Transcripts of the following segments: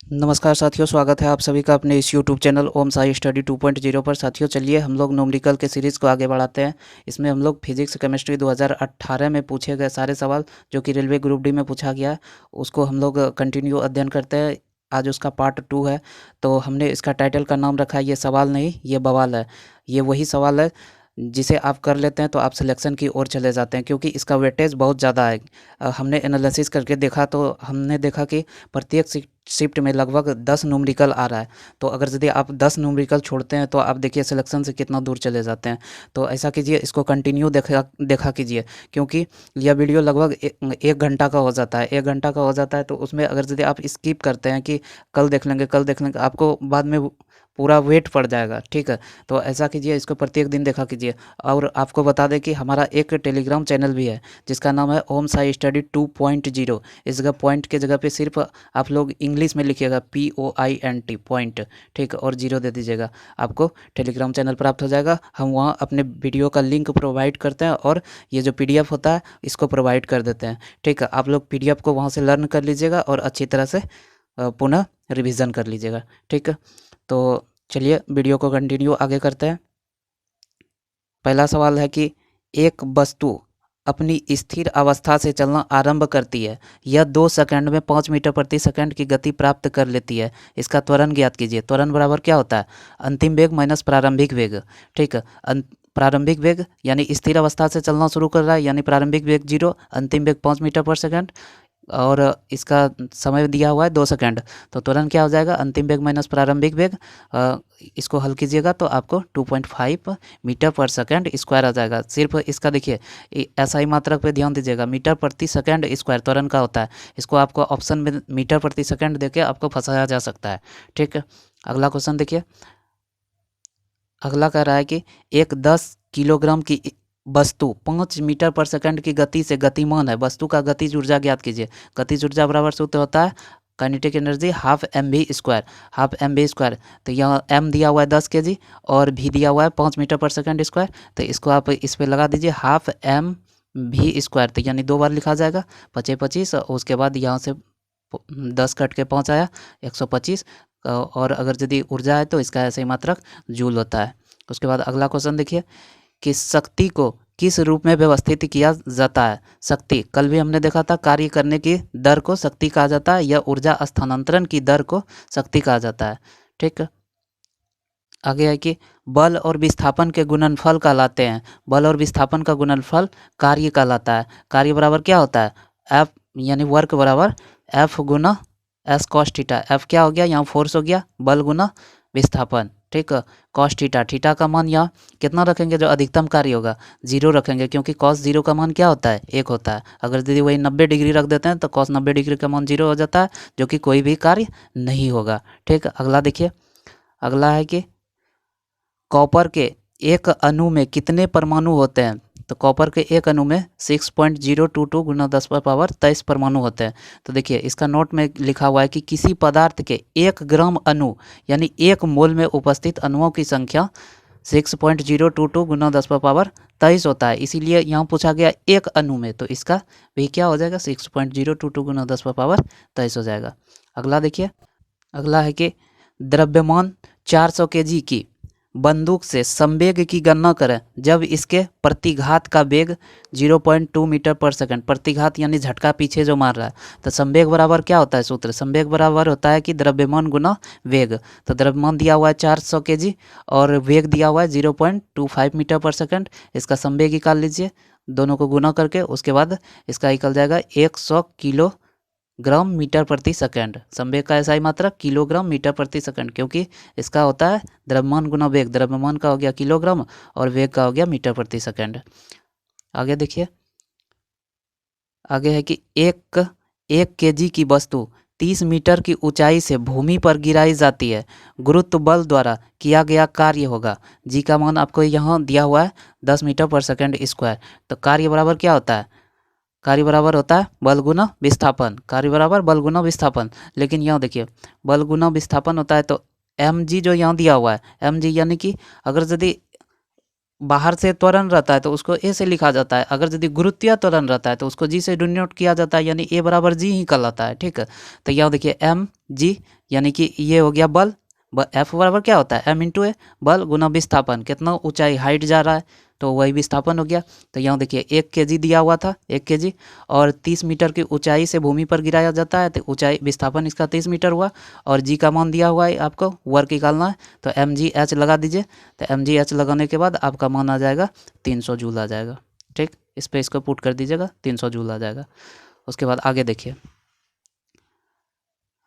नमस्कार साथियों, स्वागत है आप सभी का अपने इस यूट्यूब चैनल ओम साई स्टडी 2.0 पर। साथियों चलिए हम लोग न्यूमेरिकल के सीरीज़ को आगे बढ़ाते हैं। इसमें हम लोग फिजिक्स केमिस्ट्री 2018 में पूछे गए सारे सवाल जो कि रेलवे ग्रुप डी में पूछा गया है, उसको हम लोग कंटिन्यू अध्ययन करते हैं। आज उसका पार्ट 2 है। तो हमने इसका टाइटल का नाम रखा है ये सवाल नहीं ये बवाल है। ये वही सवाल है जिसे आप कर लेते हैं तो आप सिलेक्शन की ओर चले जाते हैं, क्योंकि इसका वेटेज बहुत ज़्यादा है। हमने एनालिसिस करके देखा तो हमने देखा कि प्रत्येक शिफ्ट में लगभग 10 न्यूमेरिकल आ रहा है। तो अगर यदि आप 10 न्यूमेरिकल छोड़ते हैं तो आप देखिए सिलेक्शन से कितना दूर चले जाते हैं। तो ऐसा कीजिए, इसको कंटिन्यू देखा कीजिए, क्योंकि यह वीडियो लगभग 1 घंटा का हो जाता है। 1 घंटा का हो जाता है तो उसमें अगर यदि आप स्किप करते हैं कि कल देख लेंगे, आपको बाद में पूरा वेट पड़ जाएगा। ठीक है, तो ऐसा कीजिए, इसको प्रत्येक दिन देखा कीजिए। और आपको बता दें कि हमारा एक टेलीग्राम चैनल भी है जिसका नाम है ओम साई स्टडी 2.0। इस जगह पॉइंट के जगह पे सिर्फ आप लोग इंग्लिश में लिखिएगा POINT पॉइंट, ठीक है, और 0 दे दीजिएगा। आपको टेलीग्राम चैनल प्राप्त हो जाएगा। हम वहाँ अपने वीडियो का लिंक प्रोवाइड करते हैं और ये जो PDF होता है इसको प्रोवाइड कर देते हैं। ठीक है, आप लोग PDF को वहाँ से लर्न कर लीजिएगा और अच्छी तरह से पुनः रिवीजन कर लीजिएगा। ठीक है, तो चलिए वीडियो को कंटिन्यू आगे करते हैं। पहला सवाल है कि एक वस्तु अपनी स्थिर अवस्था से चलना आरंभ करती है। यह 2 सेकंड में 5 मीटर प्रति सेकंड की गति प्राप्त कर लेती है। इसका त्वरण ज्ञात कीजिए। त्वरण बराबर क्या होता है? अंतिम वेग माइनस प्रारंभिक वेग। ठीक है, प्रारंभिक वेग यानी स्थिर अवस्था से चलना शुरू कर रहा है, यानी प्रारंभिक वेग 0, अंतिम वेग 5 मीटर पर सेकंड, और इसका समय दिया हुआ है 2 सेकंड। तो तुरंत क्या हो जाएगा? अंतिम वेग माइनस प्रारंभिक वेग। इसको हल कीजिएगा तो आपको 2.5 मीटर पर सेकंड स्क्वायर आ जाएगा। सिर्फ इसका देखिए SI मात्रक पे ध्यान दीजिएगा, मीटर प्रति सेकंड स्क्वायर त्वरण का होता है। इसको आपको ऑप्शन में मीटर प्रति सेकंड देके आपको फंसाया जा सकता है। ठीक है, अगला क्वेश्चन देखिए। अगला कह रहा है कि एक 10 किलोग्राम की वस्तु 5 मीटर पर सेकंड की गति से गतिमान है। वस्तु का गतिज ऊर्जा ज्ञात कीजिए। गतिज ऊर्जा बराबर सूत्र होता है kinetic energy ½ mv square, ½ mv square. तो यहाँ m दिया हुआ है 10 kg और v दिया हुआ है 5 मीटर पर सेकंड स्क्वायर। तो इसको आप इस पर लगा दीजिए ½ mv स्क्वायर। तो यानी 2 बार लिखा जाएगा, 25 25, उसके बाद यहाँ से 10 कट के 5 आया 125। और अगर यदि ऊर्जा है तो इसका ऐसे ही मात्रक जूल होता है। उसके बाद अगला क्वेश्चन देखिए कि शक्ति को किस रूप में व्यवस्थित किया जाता है। शक्ति कल भी हमने देखा था, कार्य करने की दर को शक्ति कहा जाता है, या ऊर्जा स्थानांतरण की दर को शक्ति कहा जाता है। ठीक है, आगे है कि बल और विस्थापन के गुणनफल कहलाते हैं। बल और विस्थापन का गुणनफल कार्य कहलाता है। कार्य बराबर क्या होता है? F यानी वर्क बराबर F गुना S cos थीटा। F क्या हो गया? यहाँ फोर्स हो गया, बल गुना विस्थापन। ठीक है, cos थीटा, थीटा का मान यहाँ कितना रखेंगे? जो अधिकतम कार्य होगा 0 रखेंगे, क्योंकि cos 0 का मान क्या होता है? 1 होता है। अगर यदि वही 90 डिग्री रख देते हैं तो cos 90 डिग्री का मान 0 हो जाता है, जो कि कोई भी कार्य नहीं होगा। ठीक है, अगला देखिए। अगला है कि कॉपर के एक अणु में कितने परमाणु होते हैं? तो कॉपर के एक अणु में 6.022 गुना 10⁻23 परमाणु होते हैं। तो देखिए इसका नोट में लिखा हुआ है कि किसी पदार्थ के 1 ग्राम अणु यानी 1 मोल में उपस्थित अणुओं की संख्या 6.022 गुना 10⁻23 होता है। इसीलिए यहाँ पूछा गया एक अणु में, तो इसका भी क्या हो जाएगा? 6.022 गुना 10⁻23 हो जाएगा। अगला देखिए। अगला है कि द्रव्यमान 400 kg की बंदूक से संवेग की गणना करें जब इसके प्रतिघात का वेग 0.2 मीटर पर सेकंड। प्रतिघात यानी झटका पीछे जो मार रहा है। तो संवेग बराबर क्या होता है? सूत्र संवेग बराबर होता है कि द्रव्यमान गुना वेग। तो द्रव्यमान दिया हुआ है 400 kg और वेग दिया हुआ है 0.25 मीटर पर सेकंड। इसका संवेग निकाल लीजिए, दोनों को गुना करके, उसके बाद इसका निकल जाएगा 100 किलोग्राम मीटर प्रति सेकंड। संवेग का ऐसा ही मात्रा किलोग्राम मीटर प्रति सेकंड, क्योंकि इसका होता है द्रव्यमान गुना वेग। द्रव्यमान का हो गया किलोग्राम और वेग का हो गया मीटर प्रति सेकंड। आगे देखिए। आगे है कि एक kg की वस्तु 30 मीटर की ऊंचाई से भूमि पर गिराई जाती है। गुरुत्व बल द्वारा किया गया कार्य होगा। जी का मान आपको यहाँ दिया हुआ है 10 मीटर पर सेकंड स्क्वायर। तो कार्य बराबर क्या होता है? कार्य बराबर होता है बल गुना विस्थापन। कार्य बराबर बल गुना विस्थापन। लेकिन यहाँ देखिए बल गुना विस्थापन होता है तो mg जो यहाँ दिया हुआ है, mg यानी कि अगर यदि बाहर से त्वरण रहता है तो उसको ए से लिखा जाता है, अगर यदि गुरुत्वीय त्वरण रहता है तो उसको जी से डिनोट किया जाता है, यानी ए बराबर जी ही कहलाता है। ठीक है, तो यहाँ देखिए एम जी, यानी कि ये हो गया बल, एफ बराबर क्या होता है एम इंटू ए, बल गुना विस्थापन, कितना ऊंचाई हाइट जा रहा है तो वही विस्थापन हो गया। तो यहाँ देखिए 1 kg दिया हुआ था, 1 kg, और 30 मीटर की ऊंचाई से भूमि पर गिराया जाता है तो ऊंचाई विस्थापन इसका 30 मीटर हुआ, और जी का मान दिया हुआ है आपको, वर्क निकालना है तो एम जी एच लगा दीजिए। तो एम जी एच लगाने के बाद आपका मान आ जाएगा 300 जूल आ जाएगा। ठीक, इस पर इसको पुट कर दीजिएगा, 300 जूल आ जाएगा। उसके बाद आगे देखिए,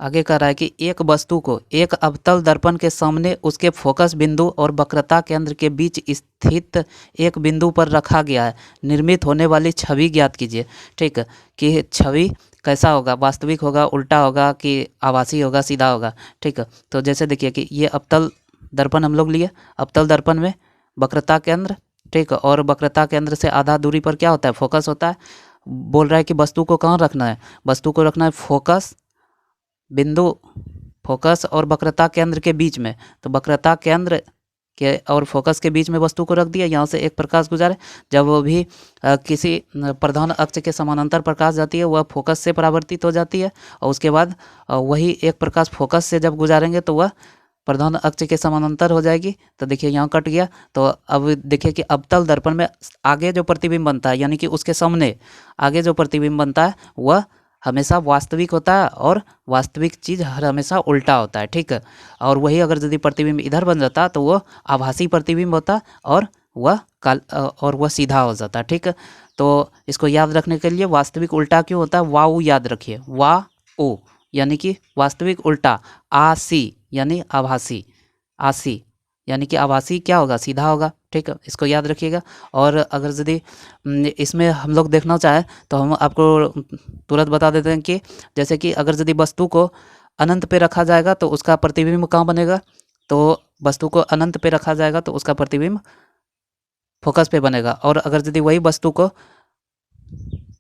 आगे कह रहा है कि एक वस्तु को एक अवतल दर्पण के सामने उसके फोकस बिंदु और वक्रता केंद्र के बीच स्थित एक बिंदु पर रखा गया है, निर्मित होने वाली छवि ज्ञात कीजिए। ठीक है, कि छवि कैसा होगा, वास्तविक होगा, उल्टा होगा, कि आभासी होगा, सीधा होगा। ठीक है, तो जैसे देखिए कि ये अवतल दर्पण हम लोग लिए, अवतल दर्पण में वक्रता केंद्र, ठीक है, और वक्रता केंद्र से आधा दूरी पर क्या होता है, फोकस होता है। बोल रहा है कि वस्तु को कहाँ रखना है, वस्तु को रखना है फोकस बिंदु, फोकस और वक्रता केंद्र के बीच में। तो वक्रता केंद्र के और फोकस के बीच में वस्तु को रख दिया, यहाँ से एक प्रकाश गुजारे, जब वो भी किसी प्रधान अक्ष के समानांतर प्रकाश जाती है वह फोकस से परावर्तित हो जाती है, और उसके बाद वही एक प्रकाश फोकस से जब गुजारेंगे तो वह प्रधान अक्ष के समानांतर हो जाएगी। तो देखिए यहाँ कट गया। तो अब देखिए कि अवतल दर्पण में आगे जो प्रतिबिंब बनता है, यानी कि उसके सामने आगे जो प्रतिबिंब बनता है वह हमेशा वास्तविक होता है, और वास्तविक चीज़ हर हमेशा उल्टा होता है। ठीक है, और वही अगर यदि प्रतिबिंब इधर बन जाता तो वह आभासी प्रतिबिंब होता, और वह सीधा हो जाता। ठीक है, तो इसको याद रखने के लिए वास्तविक उल्टा क्यों होता है, वाउ याद रखिए, वा ओ यानी कि वास्तविक उल्टा, आसी यानी आभासी, आसी यानी कि आभासी क्या होगा, सीधा होगा। ठीक है, इसको याद रखिएगा। और अगर यदि इसमें हम लोग देखना चाहें तो हम आपको तुरंत बता देते हैं कि जैसे कि अगर यदि वस्तु को अनंत पे रखा जाएगा तो उसका प्रतिबिंब कहाँ बनेगा, तो वस्तु को अनंत पे रखा जाएगा तो उसका प्रतिबिंब फोकस पे बनेगा। और अगर यदि वही वस्तु को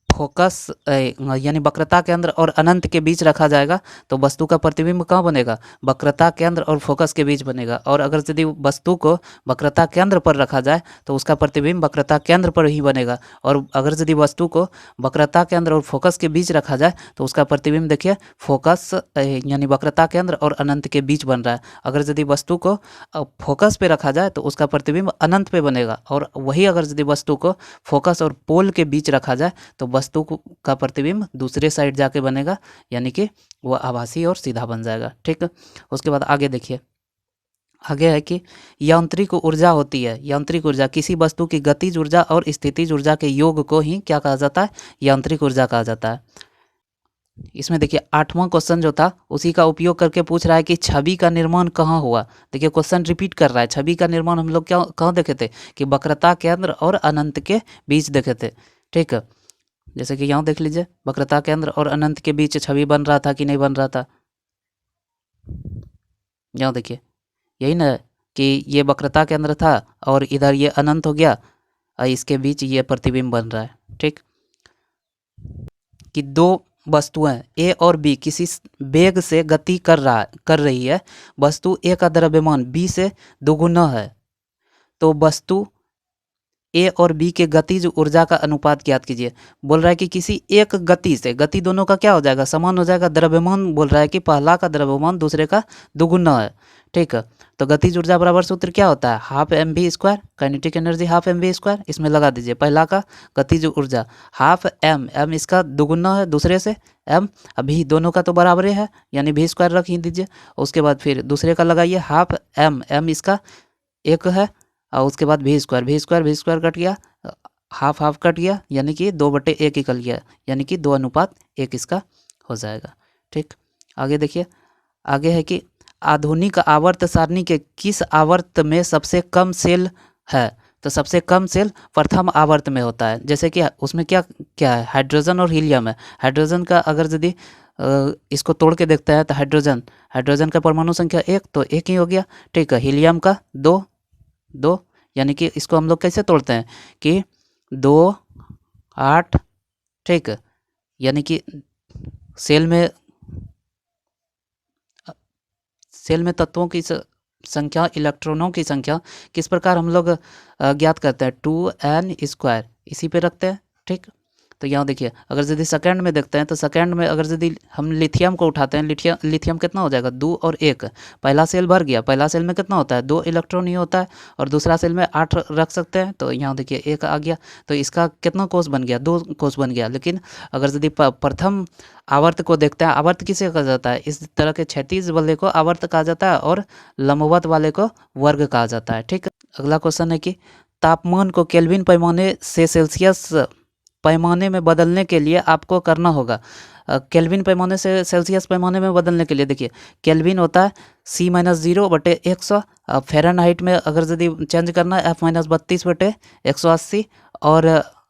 फोकस यानी वक्रता केंद्र और अनंत के बीच रखा जाएगा तो वस्तु का प्रतिबिंब कहाँ बनेगा, वक्रता केंद्र और फोकस के बीच बनेगा। और अगर यदि वस्तु को वक्रता केंद्र पर रखा जाए तो उसका प्रतिबिंब वक्रता केंद्र पर ही बनेगा। और अगर यदि वस्तु को वक्रता केंद्र और फोकस के बीच रखा जाए तो उसका प्रतिबिंब देखिए फोकस यानी वक्रता केंद्र और अनंत के बीच बन रहा है। अगर यदि वस्तु को फोकस पे रखा जाए तो उसका प्रतिबिंब अनंत पे बनेगा, और वही अगर यदि वस्तु को फोकस और पोल के बीच रखा जाए तो वस्तु का प्रतिबिंब दूसरे साइड जाके बनेगा, यानी कि वह आभासी और सीधा बन जाएगा। ठीक है, उसके बाद आगे देखिए, आगे है कि यांत्रिक ऊर्जा होती है, यांत्रिक ऊर्जा किसी वस्तु की गतिज ऊर्जा और स्थितिज ऊर्जा के योग को ही क्या कहा जाता है, यांत्रिक ऊर्जा कहा जाता है। इसमें देखिए 8वां क्वेश्चन जो था उसी का उपयोग करके पूछ रहा है कि छवि का निर्माण कहाँ हुआ। देखिए क्वेश्चन रिपीट कर रहा है, छवि का निर्माण हम लोग क्या कहाँ देखे थे कि वक्रता केंद्र और अनंत के बीच देखे थे। ठीक है, जैसे कि यहाँ देख लीजिए वक्रता केंद्र और अनंत के बीच छवि बन रहा था कि नहीं बन रहा था, यहाँ देखिए यही ना कि ये वक्रता केंद्र था और इधर ये अनंत हो गया और इसके बीच ये प्रतिबिंब बन रहा है। ठीक, कि दो वस्तुएं ए और बी किसी वेग से गति कर रही है, वस्तु ए का द्रव्यमान बी से दोगुना है, तो वस्तु ए और बी के गतिज ऊर्जा का अनुपात ज्ञात कीजिए। बोल रहा है कि किसी एक गति से, गति दोनों का क्या हो जाएगा, समान हो जाएगा, द्रव्यमान बोल रहा है कि पहला का द्रव्यमान दूसरे का दोगुना है। ठीक है, तो गतिज ऊर्जा बराबर सूत्र क्या होता है, half m v square, kinetic energy half m v square, इसमें लगा दीजिए पहला का गतिज ऊर्जा हाफ एम, एम इसका दोगुना है दूसरे से, एम अभी दोनों का तो बराबर है यानी वी स्क्वायर रख ही दीजिए। उसके बाद फिर दूसरे का लगाइए हाफ एम, एम इसका एक है, और उसके बाद v square, v square v square cut गया, हाफ हाफ कट गया, यानी कि 2/1 निकल गया, यानी कि 2:1 इसका हो जाएगा। ठीक, आगे देखिए, आगे है कि आधुनिक आवर्त सारणी के किस आवर्त में सबसे कम सेल है, तो सबसे कम सेल प्रथम आवर्त में होता है। जैसे कि उसमें क्या क्या है, हाइड्रोजन और हीलियम है। हाइड्रोजन का अगर यदि इसको तोड़ के देखते हैं तो हाइड्रोजन, हाइड्रोजन का परमाणु संख्या 1 तो 1 ही हो गया। ठीक है, हीलियम का 2 2, यानी कि इसको हम लोग कैसे तोड़ते हैं कि 2 8। ठीक है, यानी कि सेल में तत्वों की संख्या, इलेक्ट्रॉनों की संख्या किस प्रकार हम लोग ज्ञात करते हैं, 2n², इसी पे रखते हैं। ठीक, तो यहाँ देखिए, अगर यदि सेकंड में देखते हैं तो सेकंड में अगर यदि हम लिथियम को उठाते हैं, लिथियम कितना हो जाएगा, 2 और 1, पहला सेल भर गया, पहला सेल में कितना होता है, 2 इलेक्ट्रॉन ही होता है, और दूसरा सेल में 8 रख सकते हैं, तो यहाँ देखिए 1 आ गया, तो इसका कितना कोष बन गया, 2 कोष बन गया। लेकिन अगर यदि प्रथम आवर्त को देखते हैं, आवर्त किसे कहा जाता है, इस तरह के क्षैतिज वाले को आवर्त कहा जाता है और लंबवत वाले को वर्ग कहा जाता है। ठीक, अगला क्वेश्चन है कि तापमान को केल्विन पैमाने से सेल्सियस पैमाने में बदलने के लिए आपको करना होगा। केल्विन पैमाने से सेल्सियस पैमाने में बदलने के लिए देखिए, केल्विन होता है C-0/100, फ़ारेनहाइट में अगर यदि चेंज करना है F-32/180, और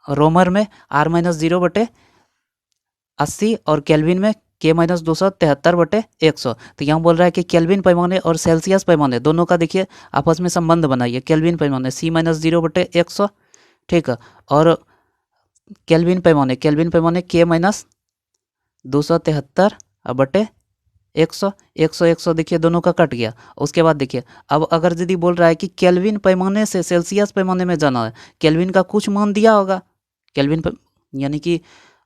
रोमर में R-0/80, और केल्विन में K-273/100। तो यहाँ बोल रहा है कि केल्विन पैमाने और सेल्सियस पैमाने दोनों का देखिए आपस में संबंध बनाइए। केल्विन पैमाने C-0/100, ठीक है, और केल्विन पैमाने K-273/100, 100 देखिए दोनों का कट गया। उसके बाद देखिए, अब अगर यदि बोल रहा है कि केल्विन पैमाने से सेल्सियस पैमाने में जाना है, केल्विन का कुछ मान दिया होगा, केल्विन यानी कि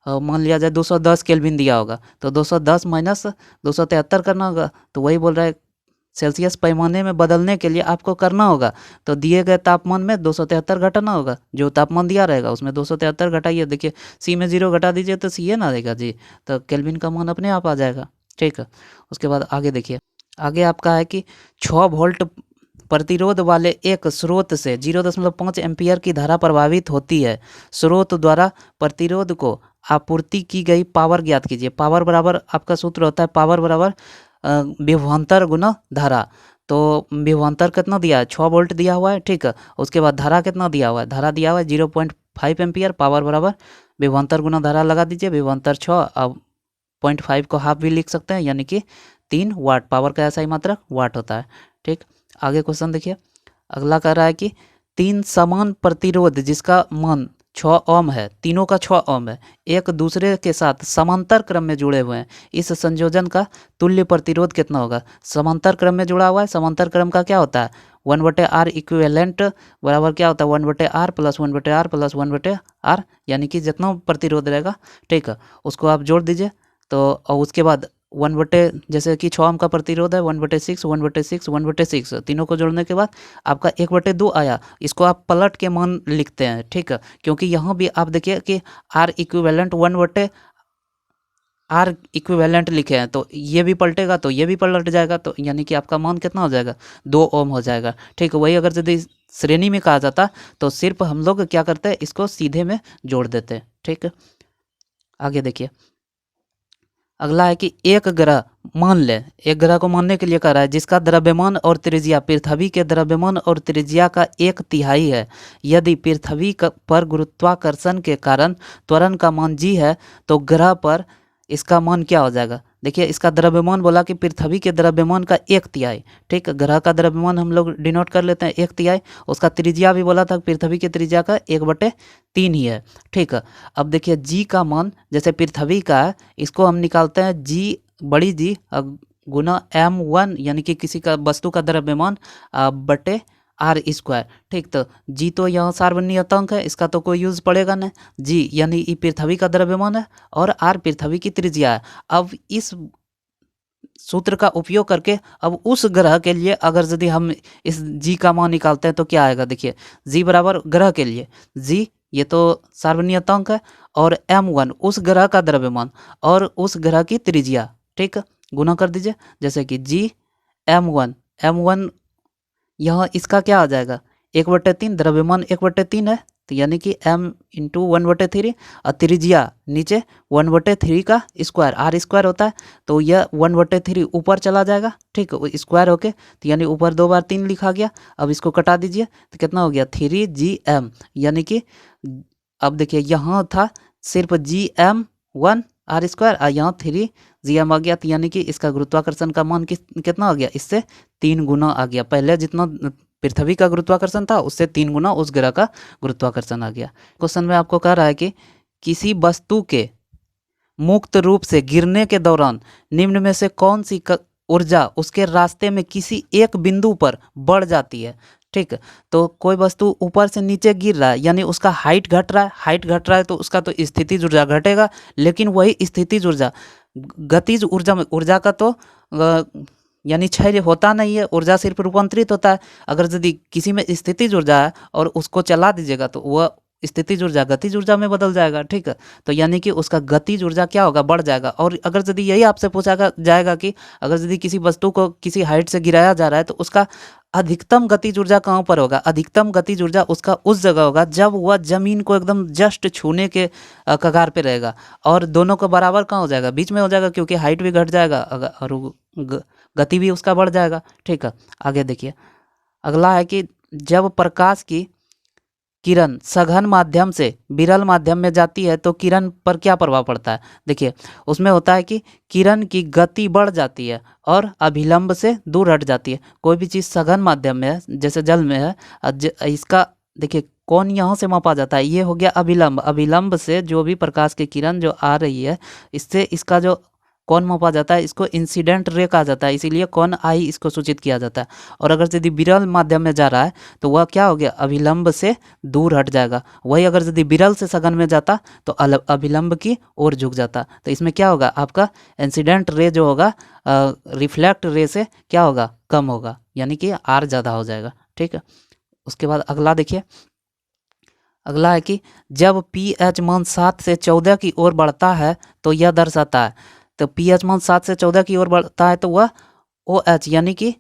मान लिया जाए 210 केल्विन दिया होगा, तो 210 माइनस 273 करना होगा। तो वही बोल रहा है सेल्सियस पैमाने में बदलने के लिए आपको करना होगा, तो दिए गए तापमान में 273 घटाना होगा, जो तापमान दिया रहेगा उसमें 273 घटाइए। देखिए C में 0 घटा दीजिए तो C ना रहेगा जी, तो केल्विन का मान अपने आप आ जाएगा। ठीक है, उसके बाद आगे देखिए, आगे आपका है कि 6 वोल्ट प्रतिरोध वाले एक स्रोत से 0.5 एम्पियर की धारा प्रभावित होती है। स्रोत द्वारा प्रतिरोध को आपूर्ति की गई पावर ज्ञात कीजिए। पावर बराबर आपका सूत्र होता है, पावर बराबर विभवांतर गुना धारा। तो विभवांतर कितना दिया है, 6 वोल्ट दिया हुआ है। ठीक है, उसके बाद धारा कितना दिया हुआ है, धारा दिया हुआ है 0.5 एम्पियर, पावर बराबर विभवांतर गुना धारा लगा दीजिए, विभवांतर 6, अब 0.5 को हाफ भी लिख सकते हैं, यानी कि 3 वाट, पावर का ऐसा ही मात्रक वाट होता है। ठीक, आगे क्वेश्चन देखिए, अगला कह रहा है कि 3 समान प्रतिरोध जिसका मान 6 ओम है, तीनों का 6 ओम है, एक दूसरे के साथ समांतर क्रम में जुड़े हुए हैं, इस संयोजन का तुल्य प्रतिरोध कितना होगा। समांतर क्रम में जुड़ा हुआ है, समांतर क्रम का क्या होता है, 1/R इक्विवेलेंट बराबर क्या होता है, 1/R plus 1/R plus 1/R, यानी कि जितना प्रतिरोध रहेगा, ठीक है, उसको आप जोड़ दीजिए। तो और उसके बाद जैसे कि 6 ओम का प्रतिरोध है, 1/6 1/6 1/6, तीनों को जोड़ने के बाद आपका 1/2 आया। इसको आप पलट के मान लिखते हैं, ठीक है, क्योंकि यहाँ भी आप देखिए कि R इक्विवेलेंट 1/R इक्विवेलेंट लिखे हैं, तो ये भी पलटेगा तो ये भी पलट जाएगा, तो यानी कि आपका मान कितना हो जाएगा, 2 ओम हो जाएगा। ठीक है, वही अगर यदि श्रेणी में कहा जाता तो सिर्फ हम लोग क्या करते हैं, इसको सीधे में जोड़ देते हैं। ठीक है, आगे देखिए, अगला है कि एक ग्रह मान लें, एक ग्रह को मानने के लिए कह रहा है जिसका द्रव्यमान और त्रिज्या पृथ्वी के द्रव्यमान और त्रिज्या का 1/3 है। यदि पृथ्वी पर गुरुत्वाकर्षण के कारण त्वरण का मान g है, तो ग्रह पर इसका मान क्या हो जाएगा। देखिए, इसका द्रव्यमान बोला कि पृथ्वी के द्रव्यमान का 1/3, ठीक, ग्रह का द्रव्यमान हम लोग डिनोट कर लेते हैं 1/3, उसका त्रिज्या भी बोला था पृथ्वी की त्रिज्या का 1/3 ही है। ठीक है, अब देखिए जी का मान जैसे पृथ्वी का है, इसको हम निकालते हैं जी बड़ी जी गुना m1, यानी कि किसी का वस्तु का द्रव्यमान बटे R²। ठीक, तो जी तो यहाँ सार्वनियतांक है, इसका तो कोई यूज़ पड़ेगा नहीं, जी यानी ये पृथ्वी का द्रव्यमान है और R पृथ्वी की त्रिज्या है। अब इस सूत्र का उपयोग करके अब उस ग्रह के लिए अगर यदि हम इस जी का मान निकालते हैं तो क्या आएगा। देखिए, जी बराबर ग्रह के लिए जी, ये तो सार्वनियतांक है, और m1 उस ग्रह का द्रव्यमान और उस ग्रह की त्रिज्या, ठीक, गुना कर दीजिए। जैसे कि जी m1 यहाँ इसका क्या आ जाएगा, 1/3, द्रव्यमान 1/3 है, तो यानी कि m इंटू 1/3, और त्रिज्या नीचे 1/3 का स्क्वायर, R² होता है, तो यह 1/3 ऊपर चला जाएगा, ठीक, स्क्वायर होके, तो यानी ऊपर 2 बार 3 लिखा गया। अब इसको कटा दीजिए तो कितना हो गया, 3gm, यानी कि अब देखिए यहाँ था सिर्फ gm1 R², और यहाँ 3gm आ गया, तो यानी कि इसका गुरुत्वाकर्षण का मान कितना आ गया, इससे 3 गुना आ गया। पहले जितना पृथ्वी का गुरुत्वाकर्षण था उससे 3 गुना उस ग्रह का गुरुत्वाकर्षण आ गया। क्वेश्चन में आपको कह रहा है कि किसी वस्तु के मुक्त रूप से गिरने के दौरान निम्न में से कौन सी ऊर्जा उसके रास्ते में किसी एक बिंदु पर बढ़ जाती है। ठीक, तो कोई वस्तु ऊपर से नीचे गिर रहा है यानी उसका हाइट घट रहा है, हाइट घट रहा है तो उसका तो स्थितिज ऊर्जा घटेगा, लेकिन वही स्थितिज ऊर्जा गतिज ऊर्जा में, ऊर्जा का तो यानी क्षय होता नहीं है, ऊर्जा सिर्फ रूपांतरित होता है। अगर यदि किसी में स्थितिज ऊर्जा है और उसको चला दीजिएगा तो वह स्थितिज ऊर्जा गतिज ऊर्जा में बदल जाएगा। ठीक है, तो यानी कि उसका गतिज ऊर्जा क्या होगा, बढ़ जाएगा। और अगर यदि यही आपसे पूछा जाएगा कि अगर यदि किसी वस्तु को किसी हाइट से गिराया जा रहा है तो उसका अधिकतम गतिज ऊर्जा कहाँ पर होगा, अधिकतम गतिज ऊर्जा उसका उस जगह होगा जब वह जमीन को एकदम जस्ट छूने के कगार पे रहेगा, और दोनों को बराबर कहाँ हो जाएगा, बीच में हो जाएगा, क्योंकि हाइट भी घट जाएगा और गति भी उसका बढ़ जाएगा। ठीक है, आगे देखिए, अगला है कि जब प्रकाश की किरण सघन माध्यम से विरल माध्यम में जाती है तो किरण पर क्या प्रभाव पड़ता है। देखिए, उसमें होता है कि किरण की गति बढ़ जाती है और अभिलंब से दूर हट जाती है। कोई भी चीज़ सघन माध्यम में है, जैसे जल में है, इसका देखिए कौन यहाँ से मापा जाता है, ये हो गया अभिलंब। अभिलंब से जो भी प्रकाश की किरण जो आ रही है, इससे इसका जो कौन मापा जाता है, इसको इंसिडेंट रे कहा जाता है, इसीलिए कौन आई इसको सूचित किया जाता है। और अगर यदि विरल माध्यम में जा रहा है तो वह क्या हो गया, अभिलंब से दूर हट जाएगा। वही अगर यदि विरल से सघन में जाता तो अभिलंब की ओर झुक जाता। तो इसमें क्या होगा, आपका इंसिडेंट रे जो होगा रिफ्लेक्ट रे से क्या होगा, कम होगा, यानी कि आर ज़्यादा हो जाएगा। ठीक है, उसके बाद अगला देखिए, अगला है कि जब पी एच मान 7 से 14 की ओर बढ़ता है तो यह दर्शाता है। तो पी एच मान 7 से 14 की ओर बढ़ता है तो वह ओ एच यानी कि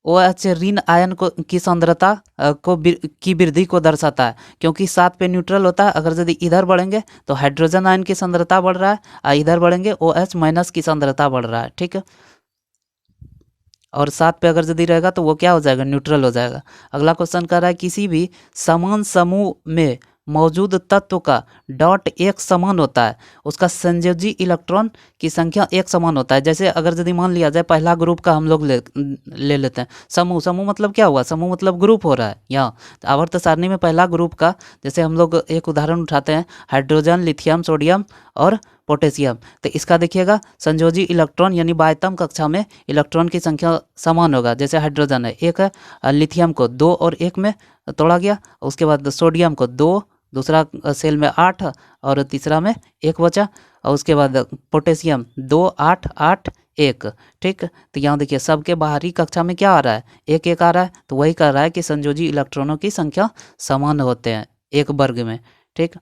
ओ एच ऋण आयन को की सांद्रता की वृद्धि को दर्शाता है, क्योंकि 7 पे न्यूट्रल होता है। अगर यदि इधर बढ़ेंगे तो हाइड्रोजन आयन की सांद्रता बढ़ रहा है, और इधर बढ़ेंगे ओ एच माइनस की सांद्रता बढ़ रहा है। ठीक है, और 7 पे अगर यदि रहेगा तो वो क्या हो जाएगा, न्यूट्रल हो जाएगा। अगला क्वेश्चन कर रहा है किसी भी समान समूह में मौजूद तत्व का डॉट एक समान होता है, उसका संयोजी इलेक्ट्रॉन की संख्या एक समान होता है। जैसे अगर यदि मान लिया जाए पहला ग्रुप का हम लोग ले लेते हैं समूह। समूह मतलब क्या हुआ, समूह मतलब ग्रुप हो रहा है। यहाँ आवर्त सारणी में पहला ग्रुप का, जैसे हम लोग एक उदाहरण उठाते हैं, हाइड्रोजन, लिथियम, सोडियम और पोटेशियम। तो इसका देखिएगा संयोजी इलेक्ट्रॉन यानी बाह्यतम कक्षा में इलेक्ट्रॉन की संख्या समान होगा। जैसे हाइड्रोजन है एक है, लिथियम को 2 और 1 में तोड़ा गया, उसके बाद सोडियम को 2, दूसरा सेल में 8 और तीसरा में 1 बचा, और उसके बाद पोटेशियम 2, 8, 8, 1। ठीक, तो यहाँ देखिए सबके बाहरी कक्षा में क्या आ रहा है, 1 1 आ रहा है, तो वही कह रहा है कि संयोजी इलेक्ट्रॉनों की संख्या समान होते हैं एक वर्ग में। ठीक,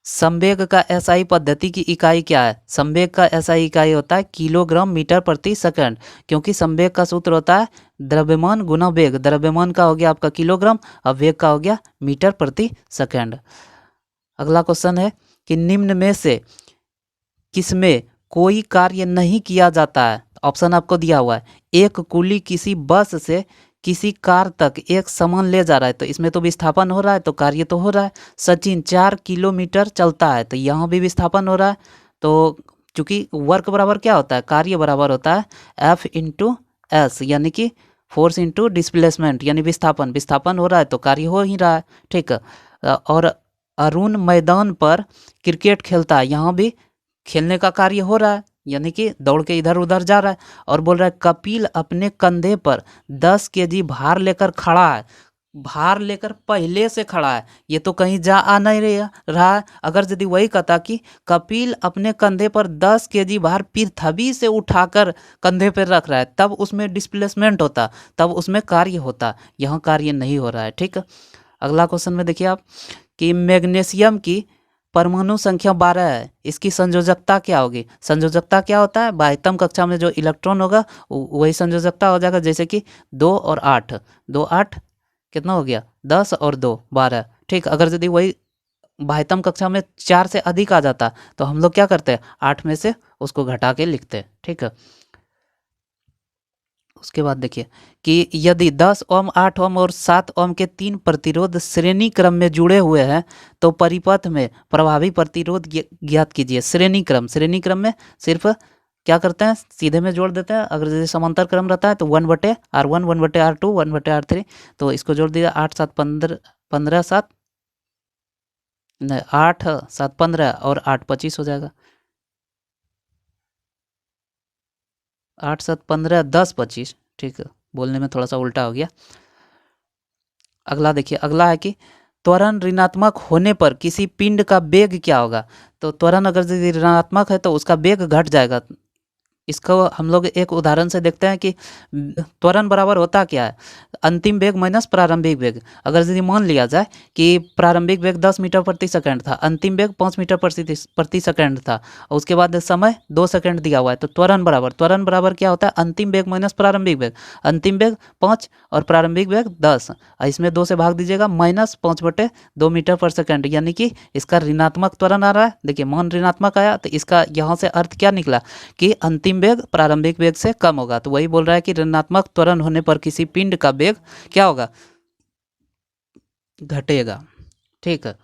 संवेग का एसआई पद्धति की इकाई क्या है। संवेग का एसआई इकाई होता है किलोग्राम मीटर प्रति सेकंड, क्योंकि संवेग का सूत्र होता है द्रव्यमान गुना वेग। द्रव्यमान का हो गया आपका किलोग्राम और वेग का हो गया मीटर प्रति सेकंड। अगला क्वेश्चन है कि निम्न में से किसमें कोई कार्य नहीं किया जाता है। ऑप्शन आपको दिया हुआ है, एक कुली किसी बस से किसी कार तक एक सामान ले जा रहा है, तो इसमें तो विस्थापन हो रहा है, तो कार्य तो हो रहा है। सचिन 4 किलोमीटर चलता है, तो यहाँ भी विस्थापन हो रहा है। तो चूंकि वर्क बराबर क्या होता है, कार्य बराबर होता है एफ इंटू एस, यानी कि फोर्स इंटू डिस्प्लेसमेंट, यानी विस्थापन। विस्थापन हो रहा है तो कार्य हो ही रहा है। ठीक है, और अरुण मैदान पर क्रिकेट खेलता है, यहाँ भी खेलने का कार्य हो रहा है, यानी कि दौड़ के इधर उधर जा रहा है। और बोल रहा है कपिल अपने कंधे पर 10 केजी भार लेकर खड़ा है। भार लेकर पहले से खड़ा है, ये तो कहीं जा आ नहीं रहा है। अगर यदि वही कहता कि कपिल अपने कंधे पर 10 केजी भार पृथ्वी से उठाकर कंधे पर रख रहा है, तब उसमें डिस्प्लेसमेंट होता, तब उसमें कार्य होता। यहाँ कार्य नहीं हो रहा है। ठीक, अगला क्वेश्चन में देखिए आप कि मैग्नीशियम की परमाणु संख्या 12 है, इसकी संयोजकता क्या होगी। संयोजकता क्या होता है, बाह्यतम कक्षा में जो इलेक्ट्रॉन होगा वही संयोजकता हो जाएगा। जैसे कि 2 और 8, 2 8 कितना हो गया, 10 और 2 12। ठीक, अगर यदि वही बाह्यतम कक्षा में 4 से अधिक आ जाता तो हम लोग क्या करते हैं, 8 में से उसको घटा के लिखते हैं। ठीक है, उसके बाद देखिए कि यदि 10 ओम, 8 ओम और 7 ओम के 3 प्रतिरोध श्रेणी क्रम में जुड़े हुए हैं तो परिपथ में प्रभावी प्रतिरोध ज्ञात कीजिए। श्रेणी क्रम में सिर्फ क्या करते हैं, सीधे में जोड़ देते हैं। अगर जैसे समांतर क्रम रहता है तो 1/R1, 1/R2, 1/R3, तो इसको जोड़ दिया 8 7 15, 15 7 नहीं 8 7 15 और 8 25 हो जाएगा। 8 7 15 10 25, ठीक है, बोलने में थोड़ा सा उल्टा हो गया। अगला देखिए, अगला है कि त्वरण ऋणात्मक होने पर किसी पिंड का वेग क्या होगा। तो त्वरण अगर यदि ऋणात्मक है तो उसका वेग घट जाएगा। इसको हम लोग एक उदाहरण से देखते हैं कि त्वरण बराबर होता क्या है, अंतिम वेग माइनस प्रारंभिक वेग। अगर यदि मान लिया जाए कि प्रारंभिक वेग 10 मीटर प्रति सेकंड था, अंतिम वेग 5 मीटर प्रति सेकंड था, और उसके बाद समय 2 सेकंड दिया हुआ है, तो त्वरण बराबर क्या होता है, अंतिम वेग माइनस प्रारंभिक वेग। अंतिम वेग 5 और प्रारंभिक वेग 10, इसमें 2 से भाग दीजिएगा, -5/2 मीटर पर सेकंड, यानी कि इसका ऋणात्मक त्वरण आ रहा है। देखिए मान ऋणात्मक आया तो इसका यहाँ से अर्थ क्या निकला कि अंतिम वेग प्रारंभिक वेग से कम होगा। तो वही बोल रहा है कि ऋणात्मक त्वरण होने पर किसी पिंड का वेग क्या होगा, घटेगा। ठीक है।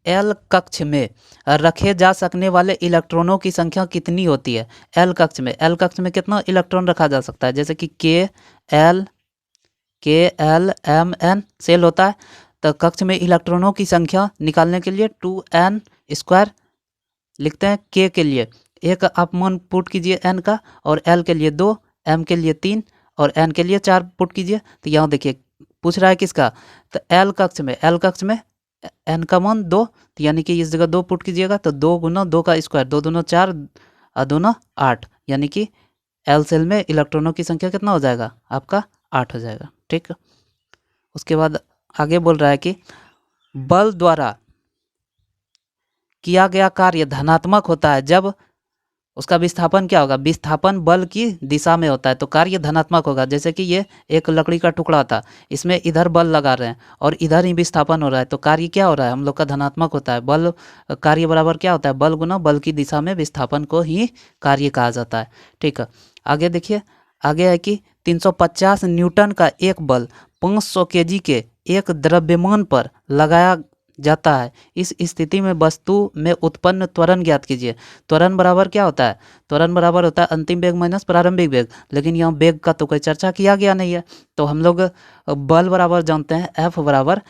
एल कक्ष में रखे जा सकने वाले इलेक्ट्रॉनों की संख्या कितनी होती है। एल कक्ष में कितना इलेक्ट्रॉन रखा जा सकता है, जैसे कि के एल एम एन सेल होता है, तो कक्ष में इलेक्ट्रॉनों की संख्या निकालने के लिए 2n² लिखते हैं। के लिए एक आप मान पुट कीजिए n का, और l के लिए 2, m के लिए 3 और n के लिए 4 पुट कीजिए। तो यहाँ देखिए पूछ रहा है किसका, तो एल कक्ष में n का मान 2, तो यानी कि इस जगह 2 पुट कीजिएगा, तो 2 × 2 का स्क्वायर, 2 दूना 4 और 2 8, यानी कि एल सेल में इलेक्ट्रॉनों की संख्या कितना हो जाएगा, आपका 8 हो जाएगा। ठीक। उसके बाद आगे बोल रहा है कि बल द्वारा किया गया कार्य धनात्मक होता है जब उसका विस्थापन क्या होगा, विस्थापन बल की दिशा में होता है, तो कार्य धनात्मक होगा। जैसे कि ये एक लकड़ी का टुकड़ा था, इसमें इधर बल लगा रहे हैं और इधर ही विस्थापन हो रहा है, तो कार्य क्या हो रहा है, हम लोग का धनात्मक होता है। बल कार्य बराबर क्या होता है, बल गुना बल की दिशा में विस्थापन को ही कार्य कहा जाता है। ठीक है। आगे देखिए, आगे है कि 350 न्यूटन का एक बल 500 kg के एक द्रव्यमान पर लगाया जाता है। इस स्थिति में वस्तु में उत्पन्न त्वरण ज्ञात कीजिए। त्वरण बराबर क्या होता है, त्वरण बराबर होता है अंतिम वेग माइनस प्रारंभिक वेग, लेकिन यहाँ वेग का तो कोई चर्चा किया गया नहीं है, तो हम लोग बल बराबर जानते हैं, F बराबर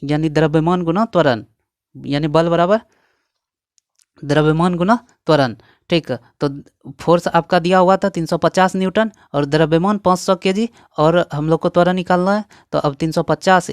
यानी द्रव्यमान गुना त्वरण, यानी बल बराबर द्रव्यमान गुना त्वरण। ठीक। तो फोर्स आपका दिया हुआ था 350 न्यूटन और द्रव्यमान 500 kg, और हम लोग को त्वरण निकालना है, तो अब 350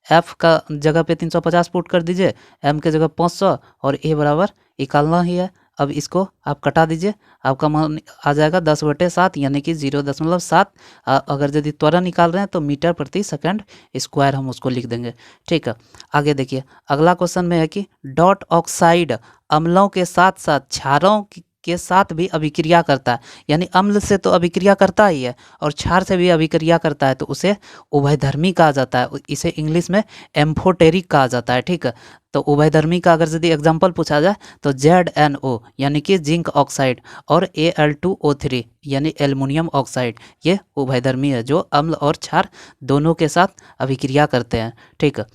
F का जगह पे 350 पुट कर दीजिए, M के जगह 500 और A बराबर निकालना ही है। अब इसको आप कटा दीजिए, आपका मान आ जाएगा 10/7, यानी कि 0.7। अगर यदि त्वरण निकाल रहे हैं तो मीटर प्रति सेकंड स्क्वायर हम उसको लिख देंगे। ठीक है। आगे देखिए, अगला क्वेश्चन में है कि डॉट ऑक्साइड अम्लों के साथ साथ क्षारों के साथ भी अभिक्रिया करता है, यानी अम्ल से तो अभिक्रिया करता ही है और क्षार से भी अभिक्रिया करता है, तो उसे उभयधर्मी कहा जाता है। इसे इंग्लिश में एम्फोटेरिक कहा जाता है। ठीक है। तो उभयधर्मी का अगर यदि एग्जाम्पल पूछा जाए तो ZnO यानी कि जिंक ऑक्साइड और Al2O3 यानी एल्युमिनियम ऑक्साइड, ये उभयधर्मी है जो अम्ल और क्षार दोनों के साथ अभिक्रिया करते हैं। ठीक है।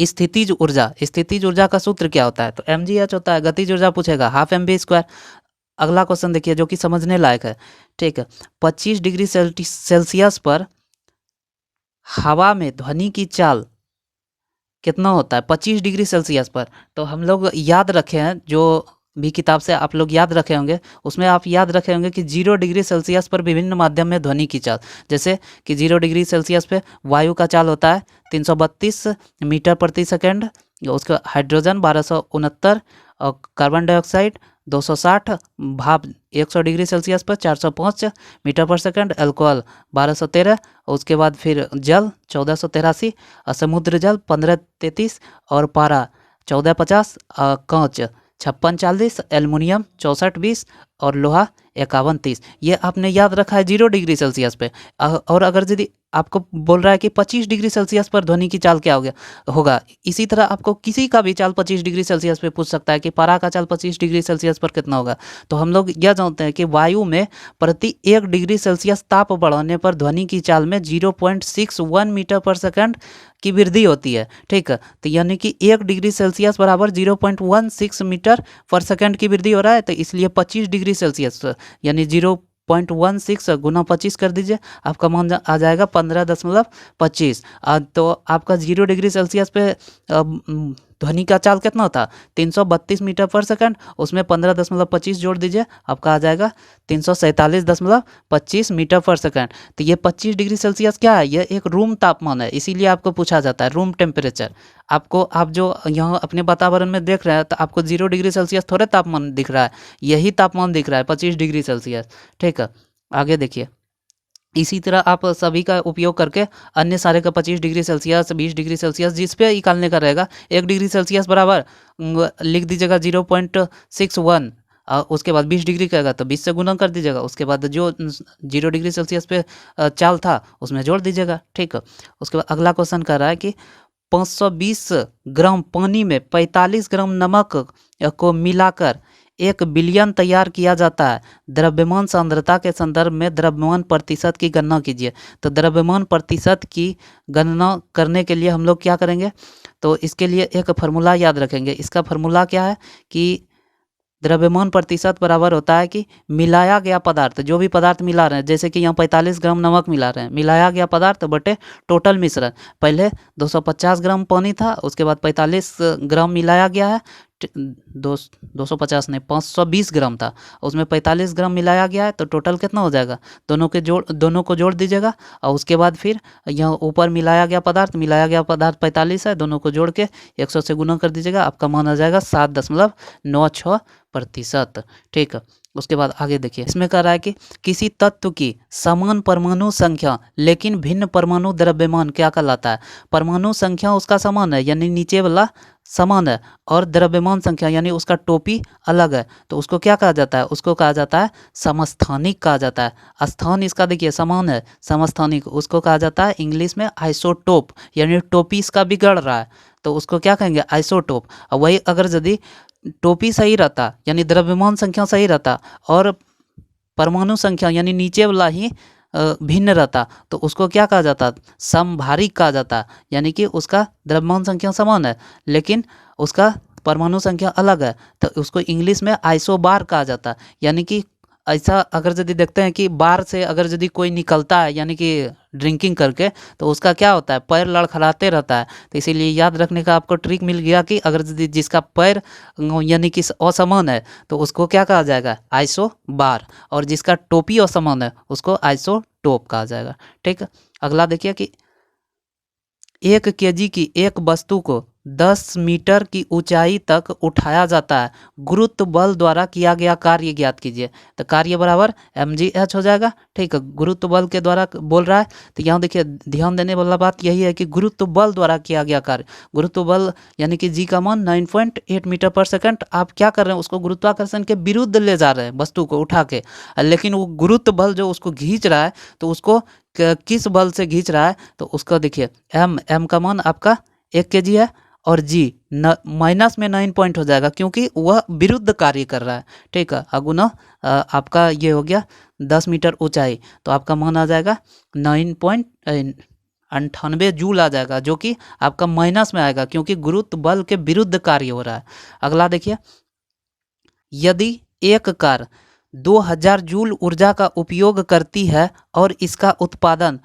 स्थितिज ऊर्जा का सूत्र क्या होता है, तो mgh होता है। गतिज ऊर्जा पूछेगा 12mv²। अगला क्वेश्चन देखिए जो कि समझने लायक है। ठीक है। 25 डिग्री सेल्सियस पर हवा में ध्वनि की चाल कितना होता है, 25 डिग्री सेल्सियस पर। तो हम लोग याद रखे हैं, जो भी किताब से आप लोग याद रखे होंगे, उसमें आप याद रखे होंगे कि 0 डिग्री सेल्सियस पर विभिन्न माध्यम में ध्वनि की चाल, जैसे कि 0 डिग्री सेल्सियस पे वायु का चाल होता है 332 मीटर प्रति सेकंड, उसका हाइड्रोजन 1269 और कार्बन डाइऑक्साइड 260, भाप 100 डिग्री सेल्सियस पर 405 मीटर पर सेकंड, अल्कोहल 1213, उसके बाद फिर जल 1483, समुद्र जल 1533 और पारा 1450, कांच 5640, एल्युमिनियम 6420 और लोहा 5130। ये आपने याद रखा है 0 डिग्री सेल्सियस पे। और अगर यदि आपको बोल रहा है कि 25 डिग्री सेल्सियस पर ध्वनि की चाल क्या होगा, इसी तरह आपको किसी का भी चाल 25 डिग्री सेल्सियस पे पूछ सकता है कि पारा का चाल 25 डिग्री सेल्सियस पर कितना होगा। तो हम लोग यह जानते हैं कि वायु में प्रति 1 डिग्री सेल्सियस ताप बढ़ाने पर ध्वनि की चाल में 0.61 मीटर पर सेकंड की वृद्धि होती है। ठीक है। तो यानी कि 1 डिग्री सेल्सियस बराबर 0.16 मीटर पर सेकंड की वृद्धि हो रहा है, तो इसलिए 25 डिग्री सेल्सियस यानी 0.16 गुना 25 कर दीजिए, आपका मान आ जाएगा 15.25। तो आपका 0 डिग्री सेल्सियस पे ध्वनि का चाल कितना था 332 मीटर पर सेकंड, उसमें 15.25 जोड़ दीजिए, आपका आ जाएगा 347.25 मीटर पर सेकंड। तो ये 25 डिग्री सेल्सियस क्या है, ये एक रूम तापमान है, इसीलिए आपको पूछा जाता है रूम टेम्परेचर। आपको आप जो यहाँ अपने वातावरण में देख रहे हैं तो आपको 0 डिग्री सेल्सियस थोड़े तापमान दिख रहा है, यही तापमान दिख रहा है 25 डिग्री सेल्सियस। ठीक है, आगे देखिए। इसी तरह आप सभी का उपयोग करके अन्य सारे का 25 डिग्री सेल्सियस 20 डिग्री सेल्सियस जिस पे निकालने का रहेगा, 1 डिग्री सेल्सियस बराबर लिख दीजिएगा 0.61, उसके बाद 20 डिग्री कहेगा तो 20 से गुना कर दीजिएगा, उसके बाद जो 0 डिग्री सेल्सियस पे चाल था उसमें जोड़ दीजिएगा। ठीक है, उसके बाद अगला क्वेश्चन कह रहा है कि 520 ग्राम पानी में 45 ग्राम नमक को मिलाकर 1 बिलियन तैयार किया जाता है, द्रव्यमान सांद्रता के संदर्भ में द्रव्यमान प्रतिशत की गणना कीजिए। तो द्रव्यमान प्रतिशत की गणना करने के लिए हम लोग क्या करेंगे, तो इसके लिए एक फार्मूला याद रखेंगे। इसका फार्मूला क्या है कि द्रव्यमान प्रतिशत बराबर होता है कि मिलाया गया पदार्थ, जो भी पदार्थ मिला रहे हैं, जैसे कि यहाँ 45 ग्राम नमक मिला रहे हैं, मिलाया गया पदार्थ बटे टोटल मिश्रण। पहले 250 ग्राम पानी था, उसके बाद 45 ग्राम मिलाया गया है, 250 नहीं 520 ग्राम था, उसमें 45 ग्राम मिलाया गया है, तो टोटल कितना हो जाएगा, दोनों को जोड़ दीजिएगा। और उसके बाद फिर यहाँ ऊपर मिलाया गया पदार्थ 45 है, दोनों को जोड़ के 100 से गुना कर दीजिएगा, आपका मान आ जाएगा 7.96%। ठीक है, उसके बाद आगे देखिए। इसमें कह रहा है कि किसी तत्व की समान परमाणु संख्या लेकिन भिन्न परमाणु द्रव्यमान क्या कहलाता है। परमाणु संख्या उसका समान है यानी नीचे वाला समान है, और द्रव्यमान संख्या यानी उसका टोपी अलग है, तो उसको क्या कहा जाता है, उसको कहा जाता है समस्थानिक कहा जाता है। स्थान इसका देखिए समान है, समस्थानिक उसको कहा जाता है इंग्लिश में आइसोटोप, यानी टोपी इसका बिगड़ रहा है तो उसको क्या कहेंगे, आइसोटोप। और वही अगर यदि टोपी सही रहता यानी द्रव्यमान संख्या सही रहता और परमाणु संख्या यानी नीचे वाला ही भिन्न रहता तो उसको क्या कहा जाता, समभारिक कहा जाता, यानी कि उसका द्रव्यमान संख्या समान है लेकिन उसका परमाणु संख्या अलग है, तो उसको इंग्लिश में आइसोबार कहा जाता। यानी कि ऐसा अगर यदि देखते हैं कि बार से अगर यदि कोई निकलता है यानी कि ड्रिंकिंग करके, तो उसका क्या होता है, पैर लड़खड़ाते रहता है। तो इसीलिए याद रखने का आपको ट्रिक मिल गया कि अगर यदि जिसका पैर यानी कि असमान है तो उसको क्या कहा जाएगा, आइसो बार, और जिसका टोपी असमान है उसको आइसो टोप कहा जाएगा। ठीक है, अगला देखिए कि 1 केजी की एक वस्तु को 10 मीटर की ऊंचाई तक उठाया जाता है, गुरुत्व बल द्वारा किया गया कार्य ज्ञात कीजिए। तो कार्य बराबर mgh हो जाएगा। ठीक है, गुरुत्व बल के द्वारा बोल रहा है, तो यहाँ देखिए ध्यान देने वाला बात यही है कि गुरुत्व बल द्वारा किया गया कार्य, गुरुत्व बल यानी कि जी का मान 9.8 मीटर पर सेकंड। आप क्या कर रहे हैं, उसको गुरुत्वाकर्षण के विरुद्ध ले जा रहे हैं वस्तु को उठा के, लेकिन वो गुरुत्व बल जो उसको खींच रहा है तो उसको किस बल से खींच रहा है, तो उसका देखिए m का मान आपका 1 केजी है और जी माइनस में 9 पॉइंट हो जाएगा क्योंकि वह विरुद्ध कार्य कर रहा है। ठीक है, अगुना आपका ये हो गया 10 मीटर ऊंचाई, तो आपका मान आ जाएगा 9.98 जूल आ जाएगा, जो कि आपका माइनस में आएगा क्योंकि गुरुत्व बल के विरुद्ध कार्य हो रहा है। अगला देखिए, यदि एक कार 2000 जूल ऊर्जा का उपयोग करती है और इसका उत्पादन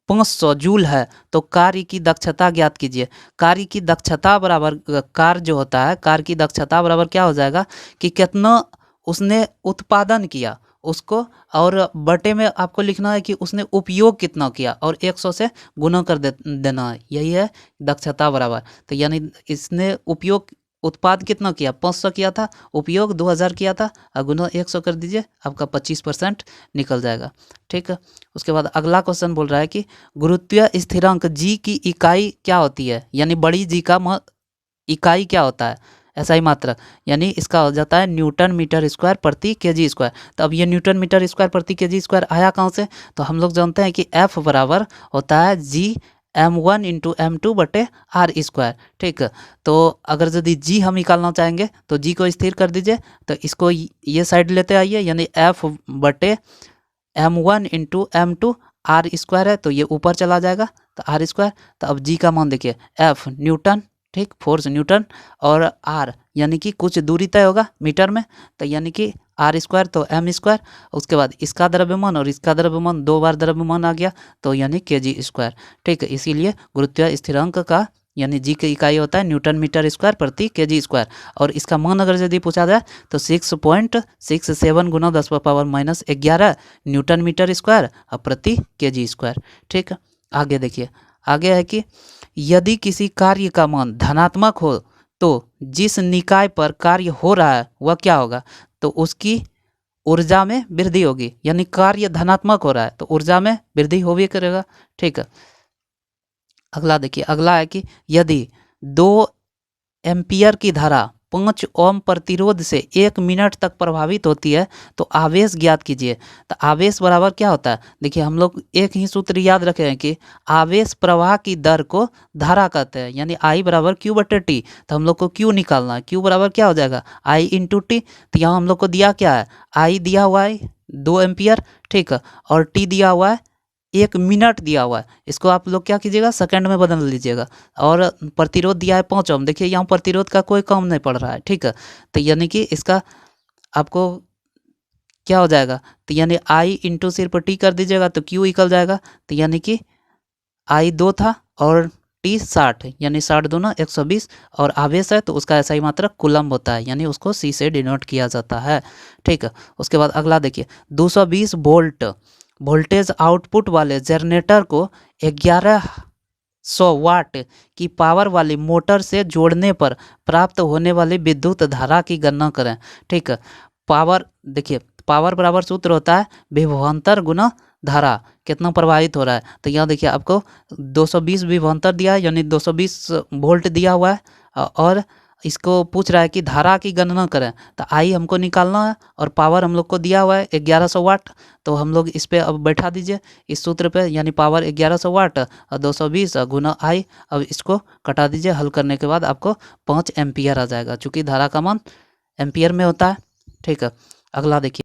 500 जूल है तो कार्य की दक्षता ज्ञात कीजिए। कार्य की दक्षता बराबर कार जो होता है, कार की दक्षता बराबर क्या हो जाएगा कि कितना उसने उत्पादन किया उसको, और बटे में आपको लिखना है कि उसने उपयोग कितना किया और 100 से गुना कर देना है, यही है दक्षता बराबर। तो यानी इसने उपयोग उत्पाद कितना किया, 500 किया था, उपयोग 2000 किया था, गुना 100 कर दीजिए, आपका 25% निकल जाएगा। ठीक है, उसके बाद अगला क्वेश्चन बोल रहा है कि गुरुत्वीय स्थिरांक जी की इकाई क्या होती है, यानी बड़ी जी का इकाई क्या होता है, ऐसा ही मात्रक, यानी इसका हो जाता है न्यूटन मीटर स्क्वायर प्रति केजी स्क्वायर। तो अब ये न्यूटन मीटर स्क्वायर प्रति केजी स्क्वायर आया कहाँ से, तो हम लोग जानते हैं कि F बराबर होता है जी m1 इंटू m2 बटे आर स्क्वायर। ठीक है, तो अगर यदि जी हम निकालना चाहेंगे तो जी को स्थिर कर दीजिए, तो इसको ये साइड लेते आइए, यानी F बटे m1 into m2 are square है तो ये ऊपर चला जाएगा तो आर स्क्वायर। तो अब जी का मान देखिए, F न्यूटन, ठीक, फोर्स न्यूटन, और आर यानी कि कुछ दूरी तय होगा मीटर में, तो यानी कि आर स्क्वायर तो एम स्क्वायर, उसके बाद इसका द्रव्यमान और इसका द्रव्यमान 2 बार द्रव्यमान आ गया तो यानी केजी स्क्वायर। ठीक है, इसीलिए गुरुत्वीय स्थिरांक का यानी जी की इकाई होता है न्यूटन मीटर स्क्वायर प्रति केजी स्क्वायर। और इसका मान अगर यदि पूछा जाए तो 6.67 गुना 10⁻⁻11 न्यूटन मीटर स्क्वायर और प्रति केजी स्क्वायर। ठीक है, आगे देखिए, आगे है कि यदि किसी कार्य का मान धनात्मक हो तो जिस निकाय पर कार्य हो रहा है वह क्या होगा, तो उसकी ऊर्जा में वृद्धि होगी। यानी कार्य धनात्मक हो रहा है तो ऊर्जा में वृद्धि हो भी करेगा। ठीक है, अगला देखिए, अगला है कि यदि 2 एम्पियर की धारा 5 ओम प्रतिरोध से 1 मिनट तक प्रभावित होती है तो आवेश ज्ञात कीजिए। तो आवेश बराबर क्या होता है, देखिए हम लोग एक ही सूत्र याद रखे हैं कि आवेश प्रवाह की दर को धारा कहते हैं, यानी I बराबर Q बटे टी। तो हम लोग को Q निकालना है, Q बराबर क्या हो जाएगा I इंटू टी। तो यहाँ हम लोग को दिया क्या है, I दिया हुआ है 2 एम्पियर, ठीक है, और T दिया हुआ है 1 मिनट दिया हुआ है। इसको आप लोग क्या कीजिएगा, सेकंड में बदल लीजिएगा। और प्रतिरोध दिया है 5 ओम, देखिए यहाँ प्रतिरोध का कोई काम नहीं पड़ रहा है। ठीक है, तो यानी कि इसका आपको क्या हो जाएगा, तो यानी I इंटू सिर्फ टी कर दीजिएगा तो Q निकल जाएगा। तो यानी कि I 2 था और T 60, यानी 60 दूना 120, और आवेश है तो उसका ऐसा ही मात्रक कूलम्ब होता है, यानी उसको C से डिनोट किया जाता है। ठीक है, उसके बाद अगला देखिए, 220 वोल्ट वोल्टेज आउटपुट वाले जनरेटर को 1100 वाट की पावर वाली मोटर से जोड़ने पर प्राप्त होने वाली विद्युत धारा की गणना करें। ठीक है, पावर देखिए, पावर बराबर सूत्र होता है विभवांतर गुना धारा, कितना प्रवाहित हो रहा है। तो यहाँ देखिए आपको 220 विभवांतर दिया है, यानी 220 वोल्ट दिया हुआ है, और इसको पूछ रहा है कि धारा की गणना करें। तो आई हमको निकालना है और पावर हम लोग को दिया हुआ है 1100 वाट। तो हम लोग इस पर अब बैठा दीजिए इस सूत्र पे, यानी पावर 1100 वाट और 220 गुना आई। अब इसको कटा दीजिए, हल करने के बाद आपको 5 एम्पियर आ जाएगा, चूँकि धारा का मान एम्पियर में होता है। ठीक है, अगला देखिए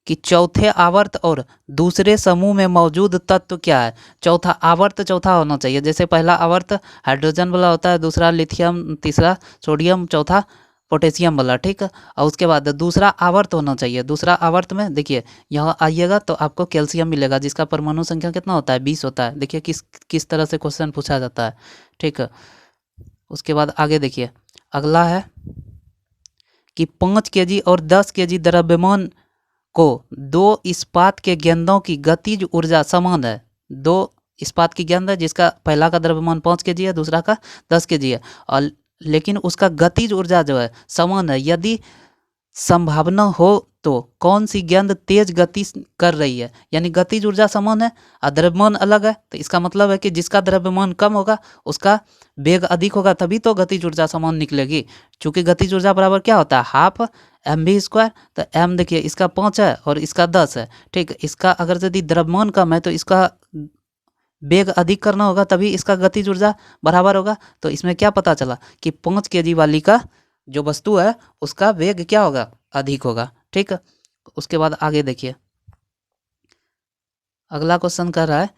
कि चौथे आवर्त और दूसरे समूह में मौजूद तत्व क्या है। चौथा आवर्त चौथा होना चाहिए, जैसे पहला आवर्त हाइड्रोजन वाला होता है, दूसरा लिथियम, तीसरा सोडियम, चौथा पोटेशियम वाला। ठीक है, और उसके बाद दूसरा आवर्त होना चाहिए। दूसरा आवर्त में देखिए यहाँ आइएगा तो आपको कैल्शियम मिलेगा, जिसका परमाणु संख्या कितना होता है 20 होता है। देखिए किस किस तरह से क्वेश्चन पूछा जाता है। ठीक है, उसके बाद आगे देखिए, अगला है कि 5 केजी और 10 केजी द्रव्यमान को 2 इस्पात के गेंदों की गतिज ऊर्जा समान है। 2 इस्पात की गेंद है जिसका पहला का द्रव्यमान 5 केजी है, दूसरा का 10 केजी है, और लेकिन उसका गतिज ऊर्जा जो है समान है। यदि संभावना हो तो कौन सी गेंद तेज गति कर रही है, यानी गतिज ऊर्जा समान है और द्रव्यमान अलग है, तो इसका मतलब है कि जिसका द्रव्यमान कम होगा उसका वेग अधिक होगा, तभी तो गतिज ऊर्जा समान निकलेगी। चूँकि गतिज ऊर्जा बराबर क्या होता है हाफ mv स्क्वायर। तो m देखिए इसका 5 है और इसका 10 है। ठीक, इसका अगर यदि द्रव्यमान कम है तो इसका वेग अधिक करना होगा, तभी इसका गतिज ऊर्जा बराबर होगा। तो इसमें क्या पता चला कि 5 केजी वाली का जो वस्तु है उसका वेग क्या होगा, अधिक होगा। ठीक है, उसके बाद आगे देखिए, अगला क्वेश्चन कर रहा है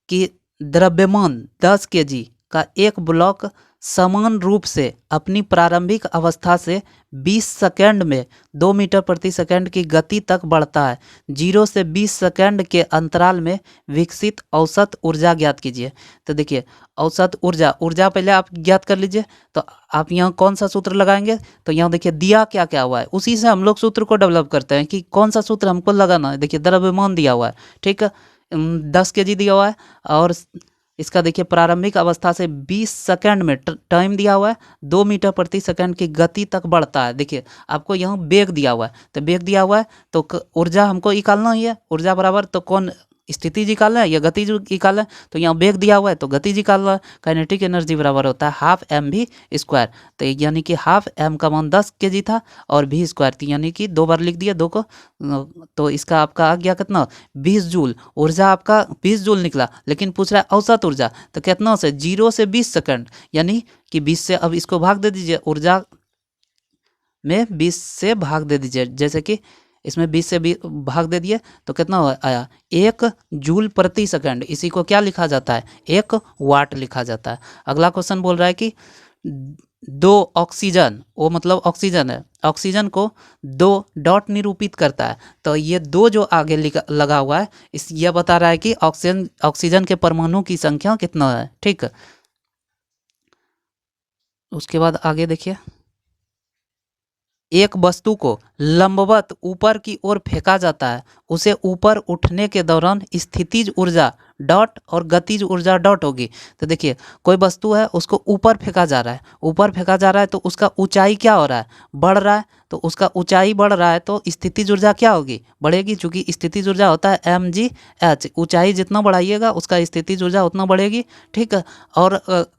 कि द्रव्यमान 10 केजी का एक ब्लॉक समान रूप से अपनी प्रारंभिक अवस्था से 20 सेकंड में 2 मीटर प्रति सेकंड की गति तक बढ़ता है। 0 से 20 सेकंड के अंतराल में विकसित औसत ऊर्जा ज्ञात कीजिए। तो देखिए औसत ऊर्जा पहले आप ज्ञात कर लीजिए। तो आप यहाँ कौन सा सूत्र लगाएंगे, तो यहाँ देखिए दिया क्या क्या हुआ है, उसी से हम लोग सूत्र को डेवलप करते हैं कि कौन सा सूत्र हमको लगाना है। देखिए द्रव्यमान दिया हुआ है, ठीक है, 10 केजी दिया हुआ है, और इसका देखिए प्रारंभिक अवस्था से 20 सेकंड में टाइम दिया हुआ है, 2 मीटर प्रति सेकंड की गति तक बढ़ता है। देखिए आपको यहाँ वेग दिया हुआ है, तो वेग दिया हुआ है तो ऊर्जा हमको निकालना ही है। ऊर्जा बराबर तो कौन स्थिति निकालना है या गतिज निकालना है, तो यहाँ वेग दिया हुआ है तो गतिज निकालना है। काइनेटिक एनर्जी बराबर होता है हाफ mv स्क्वायर। तो यानी कि हाफ m का मान 10 केजी था और v स्क्वायर थी, यानी कि 2 बार लिख दिया 2 को, तो इसका आपका आ गया कितना 20 जूल। ऊर्जा आपका 20 जूल निकला, लेकिन पूछ रहा है औसत ऊर्जा, तो कितना से 0 से 20 सेकंड, यानी कि 20 से अब इसको भाग दे दीजिए, ऊर्जा में 20 से भाग दे दीजिए। जैसे कि इसमें 20 से भाग दे दिए तो कितना आया 1 जूल प्रति सेकंड। इसी को क्या लिखा जाता है, 1 वाट लिखा जाता है। अगला क्वेश्चन बोल रहा है कि 2 ऑक्सीजन, वो मतलब ऑक्सीजन है, ऑक्सीजन को 2 डॉट निरूपित करता है। तो ये 2 जो आगे लगा हुआ है यह बता रहा है कि ऑक्सीजन के परमाणु की संख्या कितना है। ठीक, उसके बाद आगे देखिए, एक वस्तु को लंबवत ऊपर की ओर फेंका जाता है, उसे ऊपर उठने के दौरान स्थितिज ऊर्जा डॉट और गतिज ऊर्जा डॉट होगी। तो देखिए, कोई वस्तु है, उसको ऊपर फेंका जा रहा है, ऊपर फेंका जा रहा है तो उसका ऊंचाई क्या हो रहा है, बढ़ रहा है। तो उसका ऊंचाई बढ़ रहा है तो स्थितिज ऊर्जा क्या होगी, बढ़ेगी। चूंकि स्थितिज ऊर्जा होता है mgh, ऊंचाई जितना बढ़ाइएगा उसका स्थितिज ऊर्जा उतना बढ़ेगी, ठीक है। और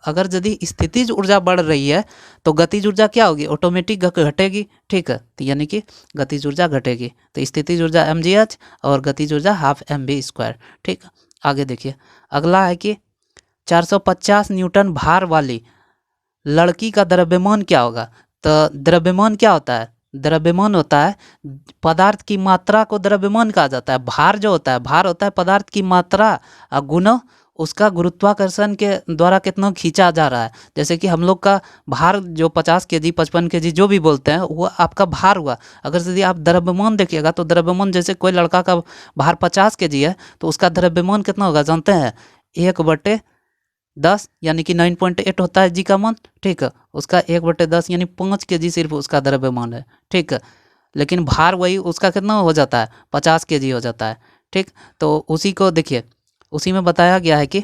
अगर यदि स्थितिज ऊर्जा बढ़ रही है तो गतिज ऊर्जा क्या होगी, ऑटोमेटिक घटेगी, ठीक है। तो यानी कि गतिज ऊर्जा घटेगी। तो स्थितिज ऊर्जा mgh और गतिज ऊर्जा हाफ mv², ठीक। आगे देखिए, अगला है कि 450 न्यूटन भार वाली लड़की का द्रव्यमान क्या होगा। तो द्रव्यमान क्या होता है, द्रव्यमान होता है पदार्थ की मात्रा को द्रव्यमान कहा जाता है। भार जो होता है, भार होता है पदार्थ की मात्रा गुना उसका गुरुत्वाकर्षण के द्वारा कितना खींचा जा रहा है। जैसे कि हम लोग का भार जो 50 केजी 55 केजी जो भी बोलते हैं वो आपका भार हुआ। अगर यदि आप द्रव्यमान देखिएगा तो द्रव्यमान, जैसे कोई लड़का का भार 50 केजी है तो उसका द्रव्यमान कितना होगा जानते हैं, 1/10 यानी कि 9.8 होता है जी का मान, ठीक है। उसका 1/10 यानी 5 केजी सिर्फ उसका द्रव्यमान है, ठीक है। लेकिन भार वही उसका कितना हो जाता है, 50 केजी हो जाता है, ठीक। तो उसी को देखिए, उसी में बताया गया है कि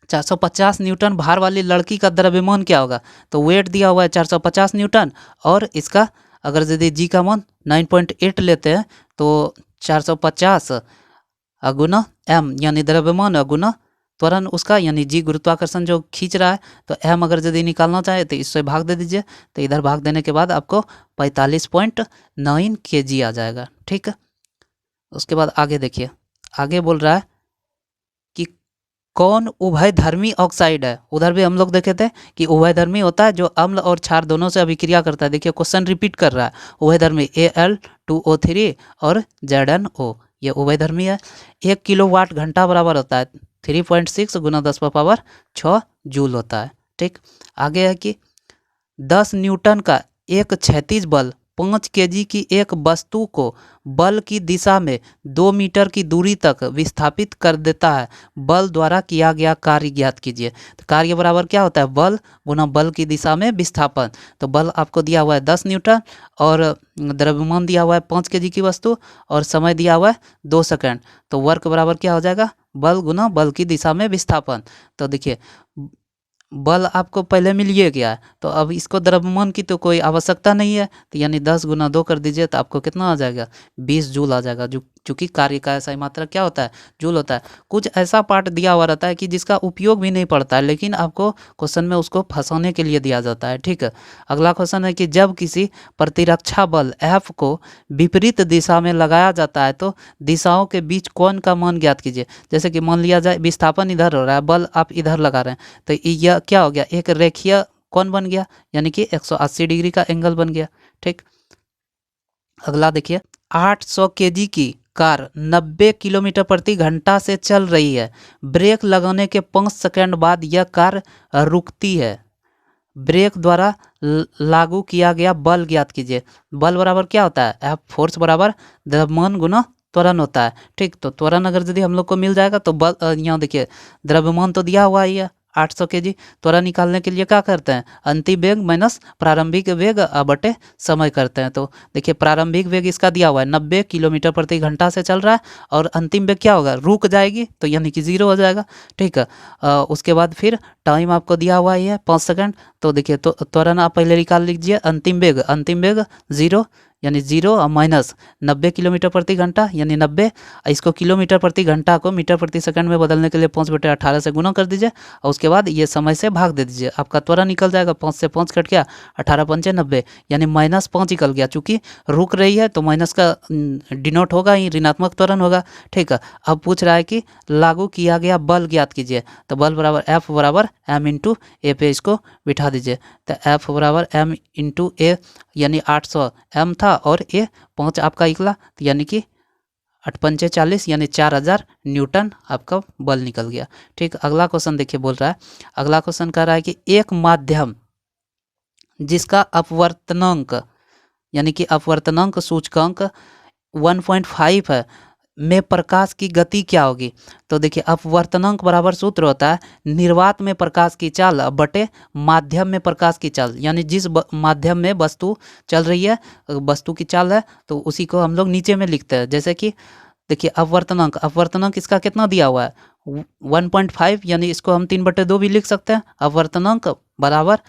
450 न्यूटन भार वाली लड़की का द्रव्यमान क्या होगा। तो वेट दिया हुआ है 450 न्यूटन, और इसका अगर यदि जी का मान 9.8 लेते हैं तो 450 गुना एम यानी द्रव्यमान गुना त्वरण उसका, यानी जी गुरुत्वाकर्षण जो खींच रहा है। तो एम अगर यदि निकालना चाहे तो इससे भाग दे दीजिए। तो इधर भाग देने के बाद आपको 45.9 kg आ जाएगा, ठीक है। उसके बाद आगे देखिए, आगे बोल रहा है कि कौन उभयधर्मी ऑक्साइड है। उधर भी हम लोग देखे थे कि उभयधर्मी होता है जो अम्ल और क्षार दोनों से अभिक्रिया करता है। देखिए क्वेश्चन रिपीट कर रहा है, उभयधर्मी Al2O3 और ZnO, ये उभयधर्मी है। 1 किलोवाट घंटा बराबर होता है 3.6 गुना 10⁻6 जूल होता है, ठीक। आगे है कि 10 न्यूटन का एक क्षैतिज बल 5 केजी की एक वस्तु को बल की दिशा में 2 मीटर की दूरी तक विस्थापित कर देता है। बल द्वारा किया गया कार्य ज्ञात कीजिए। तो कार्य बराबर क्या होता है, बल गुना बल की दिशा में विस्थापन। तो बल आपको दिया हुआ है 10 न्यूटन और द्रव्यमान दिया हुआ है 5 केजी की वस्तु और समय दिया हुआ है 2 सेकंड। तो वर्क बराबर क्या हो जाएगा, बल गुना बल की दिशा में विस्थापन। तो देखिए बल आपको पहले मिल ही गया है, तो अब इसको द्रव्यमान की तो कोई आवश्यकता नहीं है। तो यानी 10 गुना 2 कर दीजिए तो आपको कितना आ जाएगा, 20 जूल आ जाएगा। जो चूँकि कार्य का ऐसा ही मात्रा क्या होता है, जूल होता है। कुछ ऐसा पार्ट दिया हुआ रहता है कि जिसका उपयोग भी नहीं पड़ता है, लेकिन आपको क्वेश्चन में उसको फंसाने के लिए दिया जाता है, ठीक है। अगला क्वेश्चन है कि जब किसी प्रतिरक्षा बल F को विपरीत दिशा में लगाया जाता है तो दिशाओं के बीच कोण का मान ज्ञात कीजिए। जैसे कि मान लिया जाए विस्थापन इधर हो रहा है, बल आप इधर लगा रहे हैं, तो यह क्या हो गया, एक रेखीय कोण बन गया, यानी कि 180 डिग्री का एंगल बन गया, ठीक। अगला देखिए, 800 केजी की कार 90 किलोमीटर प्रति घंटा से चल रही है। ब्रेक लगाने के 5 सेकंड बाद यह कार रुकती है। ब्रेक द्वारा लागू किया गया बल ज्ञात कीजिए। बल बराबर क्या होता है, F फोर्स बराबर द्रव्यमान गुना त्वरण होता है, ठीक। तो त्वरण अगर यदि हम लोग को मिल जाएगा तो बल, यहाँ देखिए द्रव्यमान तो दिया हुआ ही है 800 केजी। त्वरण निकालने के लिए क्या करते हैं, अंतिम वेग माइनस प्रारंभिक वेग बटे समय करते हैं। तो देखिए प्रारंभिक वेग इसका दिया हुआ है 90 किलोमीटर प्रति घंटा से चल रहा है, और अंतिम वेग क्या होगा, रुक जाएगी, तो यानी कि 0 हो जाएगा, ठीक है। उसके बाद फिर टाइम आपको दिया हुआ ही है 5 सेकंड। तो देखिए तो त्वरण आप पहले निकाल लीजिए, अंतिम वेग 0 यानी 0 और माइनस 90 किलोमीटर प्रति घंटा यानी 90, इसको किलोमीटर प्रति घंटा को मीटर प्रति सेकंड में बदलने के लिए 5/18 से गुना कर दीजिए, और उसके बाद ये समय से भाग दे दीजिए। आपका त्वरण निकल जाएगा, 5 से 5 कट गया, 18×5 = 90 यानी -5 निकल गया। चूँकि रुक रही है तो माइनस का डिनोट होगा ही, ऋणात्मक त्वरण होगा, ठीक है। अब पूछ रहा है कि लागू किया गया बल ज्ञात कीजिए। तो बल बराबर F बराबर m/a पे इसको बिठा दीजिए। तो F बराबर m/a यानी 800 m था और a 5 आपका निकला, तो यानी कि 8×5 = 40 यानी 4000 न्यूटन आपका बल निकल गया, ठीक। अगला क्वेश्चन देखिए, बोल रहा है, अगला क्वेश्चन कह रहा है कि एक माध्यम जिसका अपवर्तनांक यानी कि अपवर्तनांक सूचकांक 1.5 है, में प्रकाश की गति क्या होगी? तो देखिए अपवर्तनांक बराबर सूत्र होता है निर्वात में प्रकाश की चाल बटे माध्यम में प्रकाश की चाल, यानी जिस माध्यम में वस्तु चल रही है, वस्तु की चाल है, तो उसी को हम लोग नीचे में लिखते हैं। जैसे कि देखिए अपवर्तनांक इसका कितना दिया हुआ है 1.5, यानी इसको हम 3/2 भी लिख सकते हैं। अपवर्तनांक बराबर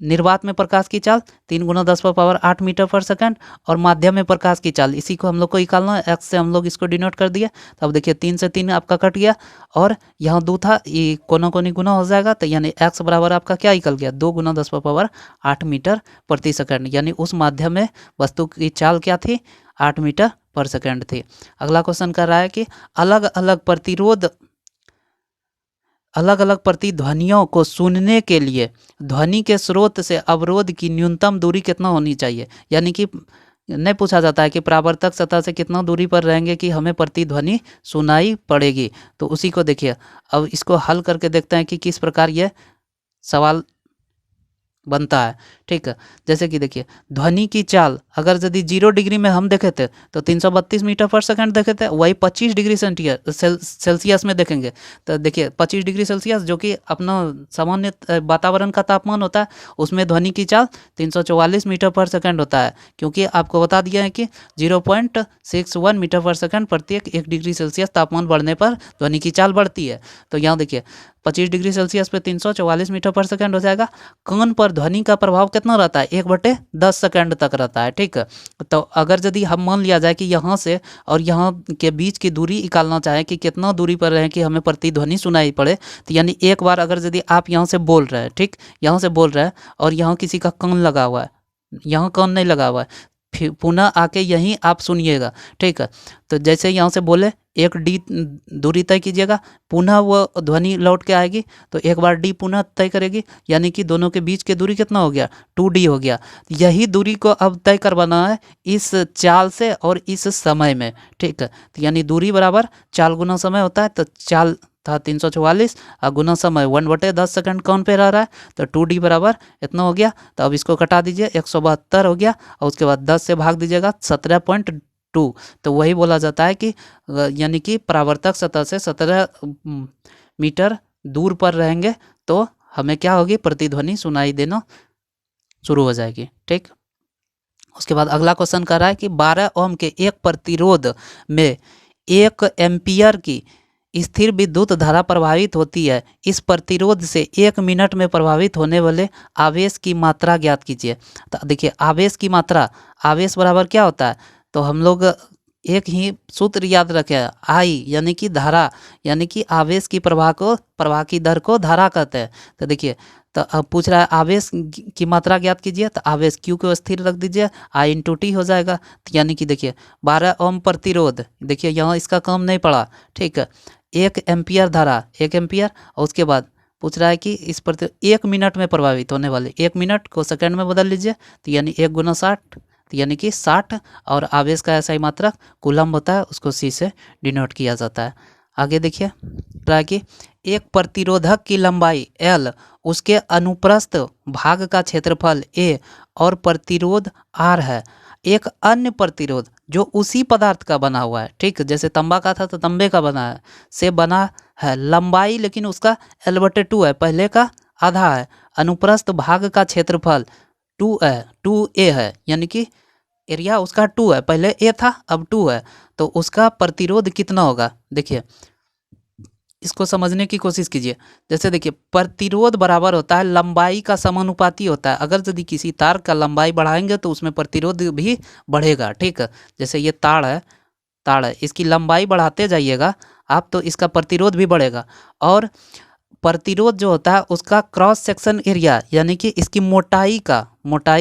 निर्वात में प्रकाश की चाल 3 × 10⁸ मीटर पर सेकंड और माध्यम में प्रकाश की चाल, इसी को हम लोग को निकालना है। एक्स से हम लोग इसको डिनोट कर दिया। तो अब देखिए 3 से 3 आपका कट गया और यहाँ 2 था, ये कोना कोनी गुना हो जाएगा, तो यानी एक्स बराबर आपका क्या निकल गया 2 × 10⁸ मीटर प्रति सेकंड, यानी उस माध्यम में वस्तु की चाल क्या थी 8 मीटर पर सेकंड थी। अगला क्वेश्चन कर रहा है कि अलग अलग प्रतिध्वनियों को सुनने के लिए ध्वनि के स्रोत से अवरोध की न्यूनतम दूरी कितना होनी चाहिए, यानी कि नहीं पूछा जाता है कि परावर्तक सतह से कितना दूरी पर रहेंगे कि हमें प्रतिध्वनि सुनाई पड़ेगी। तो उसी को देखिए, अब इसको हल करके देखते हैं कि किस प्रकार ये सवाल बनता है। ठीक है, जैसे कि देखिए ध्वनि की चाल अगर यदि 0 डिग्री में हम देखे थे तो 332 मीटर पर सेकंड देखे थे, वही 25 डिग्री सेल्सियस में देखेंगे तो देखिए 25 डिग्री सेल्सियस जो कि अपना सामान्य वातावरण का तापमान होता है, उसमें ध्वनि की चाल 344 मीटर पर सेकंड होता है, क्योंकि आपको बता दिया है कि 0.61 मीटर पर सेकंड प्रत्येक 1 डिग्री सेल्सियस तापमान बढ़ने पर ध्वनि की चाल बढ़ती है। तो यहाँ देखिए 25 डिग्री सेल्सियस पे 344 मीटर पर सेकंड हो जाएगा। कान पर ध्वनि का प्रभाव कितना रहता है 1/10 सेकंड तक रहता है। ठीक है, तो अगर यदि हम मान लिया जाए कि यहाँ से और यहाँ के बीच की दूरी निकालना चाहें कि कितना दूरी पर रहे कि हमें प्रतिध्वनि सुनाई पड़े, तो यानी एक बार अगर यदि आप यहाँ से बोल रहे हैं, ठीक यहाँ से बोल रहे हैं और यहाँ किसी का कान लगा हुआ है, यहाँ कान नहीं लगा हुआ है, फिर पुनः आके यहीं आप सुनिएगा। ठीक है, तो जैसे यहाँ से बोले 1 डी दूरी तय कीजिएगा, पुनः वो ध्वनि लौट के आएगी तो एक बार डी पुनः तय करेगी, यानी कि दोनों के बीच के दूरी कितना हो गया 2D हो गया। यही दूरी को अब तय करवाना है इस चाल से और इस समय में। ठीक है, तो यानी दूरी बराबर चाल गुना समय होता है, तो चाल था 344 और गुना समय 1/10 सेकंड कौन पे रह रहा है, तो 2D बराबर इतना हो गया। तो अब इसको कटा दीजिए 172 हो गया और उसके बाद 10 से भाग दीजिएगा 17.2। तो वही बोला जाता है कि यानी कि परावर्तक सतह से 17 मीटर दूर पर रहेंगे तो हमें क्या होगी प्रतिध्वनि सुनाई देना शुरू हो जाएगी। ठीक, उसके बाद अगला क्वेश्चन कर रहा है कि 12 ओम के एक प्रतिरोध में 1 एम्पियर की स्थिर विद्युत धारा प्रवाहित होती है। इस प्रतिरोध से 1 मिनट में प्रभावित होने वाले आवेश की मात्रा ज्ञात कीजिए। तो देखिए आवेश की मात्रा, आवेश बराबर क्या होता है, तो हम लोग एक ही सूत्र याद रखें आई, यानी कि धारा, यानी कि आवेश की प्रवाह की दर को धारा कहते हैं। तो देखिए तो अब पूछ रहा है आवेश की मात्रा ज्ञात कीजिए, तो आवेश Q को स्थिर रख दीजिए, I × T हो जाएगा। तो यानी कि देखिए 12 ओम प्रतिरोध, देखिए यहाँ इसका काम नहीं पड़ा। ठीक है, 1 एम्पियर धारा 1 एम्पियर और उसके बाद पूछ रहा है कि इस पर 1 मिनट में प्रभावित होने वाले, 1 मिनट को सेकंड में बदल लीजिए, तो यानी 1 × 60, तो यानी कि 60 और आवेश का ऐसा ही मात्रक कूलम्ब होता है, उसको C से डिनोट किया जाता है। आगे देखिए रहा कि एक प्रतिरोधक की लंबाई L, उसके अनुप्रस्थ भाग का क्षेत्रफल A और प्रतिरोध R है। एक अन्य प्रतिरोध जो उसी पदार्थ का बना हुआ है, ठीक जैसे तंबा का था तो तंबे का बना है, से बना है, लंबाई लेकिन उसका L/2 है, पहले का आधा है, अनुप्रस्थ भाग का क्षेत्रफल 2A है, यानी कि एरिया उसका 2 है, पहले A था अब 2 है, तो उसका प्रतिरोध कितना होगा। देखिए इसको समझने की कोशिश कीजिए। जैसे देखिए प्रतिरोध बराबर होता है लंबाई का समानुपाती होता है। अगर यदि किसी तार का लंबाई बढ़ाएंगे तो उसमें प्रतिरोध भी बढ़ेगा। ठीक है, जैसे ये तार है, इसकी लंबाई बढ़ाते जाइएगा आप तो इसका प्रतिरोध भी बढ़ेगा। और प्रतिरोध जो होता है उसका क्रॉस सेक्शन एरिया, यानी कि इसकी मोटाई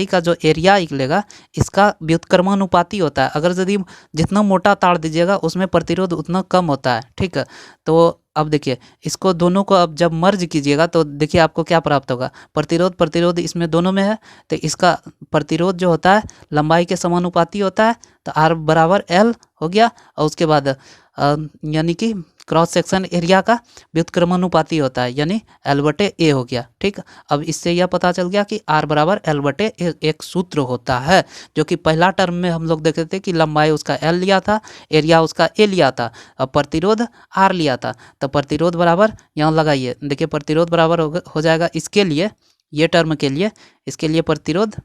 का जो एरिया निकलेगा इसका व्युत्क्रमानुपाती होता है। अगर यदि जितना मोटा तार दीजिएगा उसमें प्रतिरोध उतना कम होता है। ठीक है, तो अब देखिए इसको दोनों को अब जब मर्ज कीजिएगा तो देखिए आपको क्या प्राप्त होगा, प्रतिरोध इसमें दोनों में है, तो इसका प्रतिरोध जो होता है लंबाई के समानुपाती होता है, तो R बराबर L हो गया, और उसके बाद यानी कि क्रॉस सेक्शन एरिया का व्युत्क्रमानुपाती होता है, यानी L/A हो गया। ठीक, अब इससे यह पता चल गया कि R बराबर L/A एक सूत्र होता है, जो कि पहला टर्म में हम लोग देखे थे कि लंबाई उसका L लिया था, एरिया उसका A लिया था, अब प्रतिरोध R लिया था, तो प्रतिरोध बराबर यहाँ लगाइए, देखिए प्रतिरोध बराबर हो जाएगा इसके लिए, ये टर्म के लिए, इसके लिए प्रतिरोध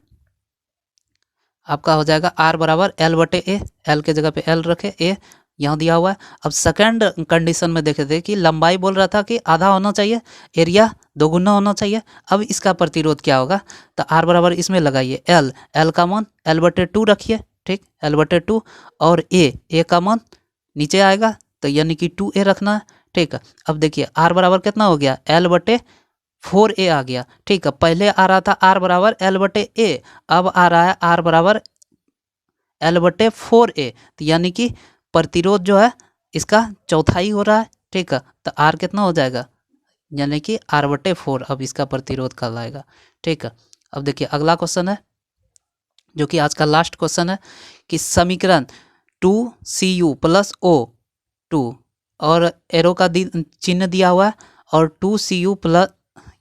आपका हो जाएगा R बराबर L/A, L के जगह पे L रखे, A यहाँ दिया हुआ है। अब सेकंड कंडीशन में देखे थे कि लंबाई बोल रहा था कि आधा होना चाहिए, एरिया दोगुना होना चाहिए। अब इसका प्रतिरोध क्या होगा, तो R बराबर इसमें लगाइए L का मान L/2 रखिए, ठीक, L/2, और A का मान नीचे आएगा, तो यानी कि 2A रखना है। ठीक, अब देखिए R बराबर कितना हो गया, L/4A आ गया। ठीक है, पहले आ रहा था R बराबर L/A, अब आ रहा है R बराबर L/4A, तो यानी कि प्रतिरोध जो है इसका चौथाई हो रहा है। ठीक है, तो R कितना हो जाएगा, यानी कि R/4, अब इसका प्रतिरोध कहलाएगा। ठीक है, अब देखिए अगला क्वेश्चन है जो कि आज का लास्ट क्वेश्चन है कि समीकरण 2Cu + O2 और एरो का चिन्ह दिया हुआ है, और 2Cu प्लस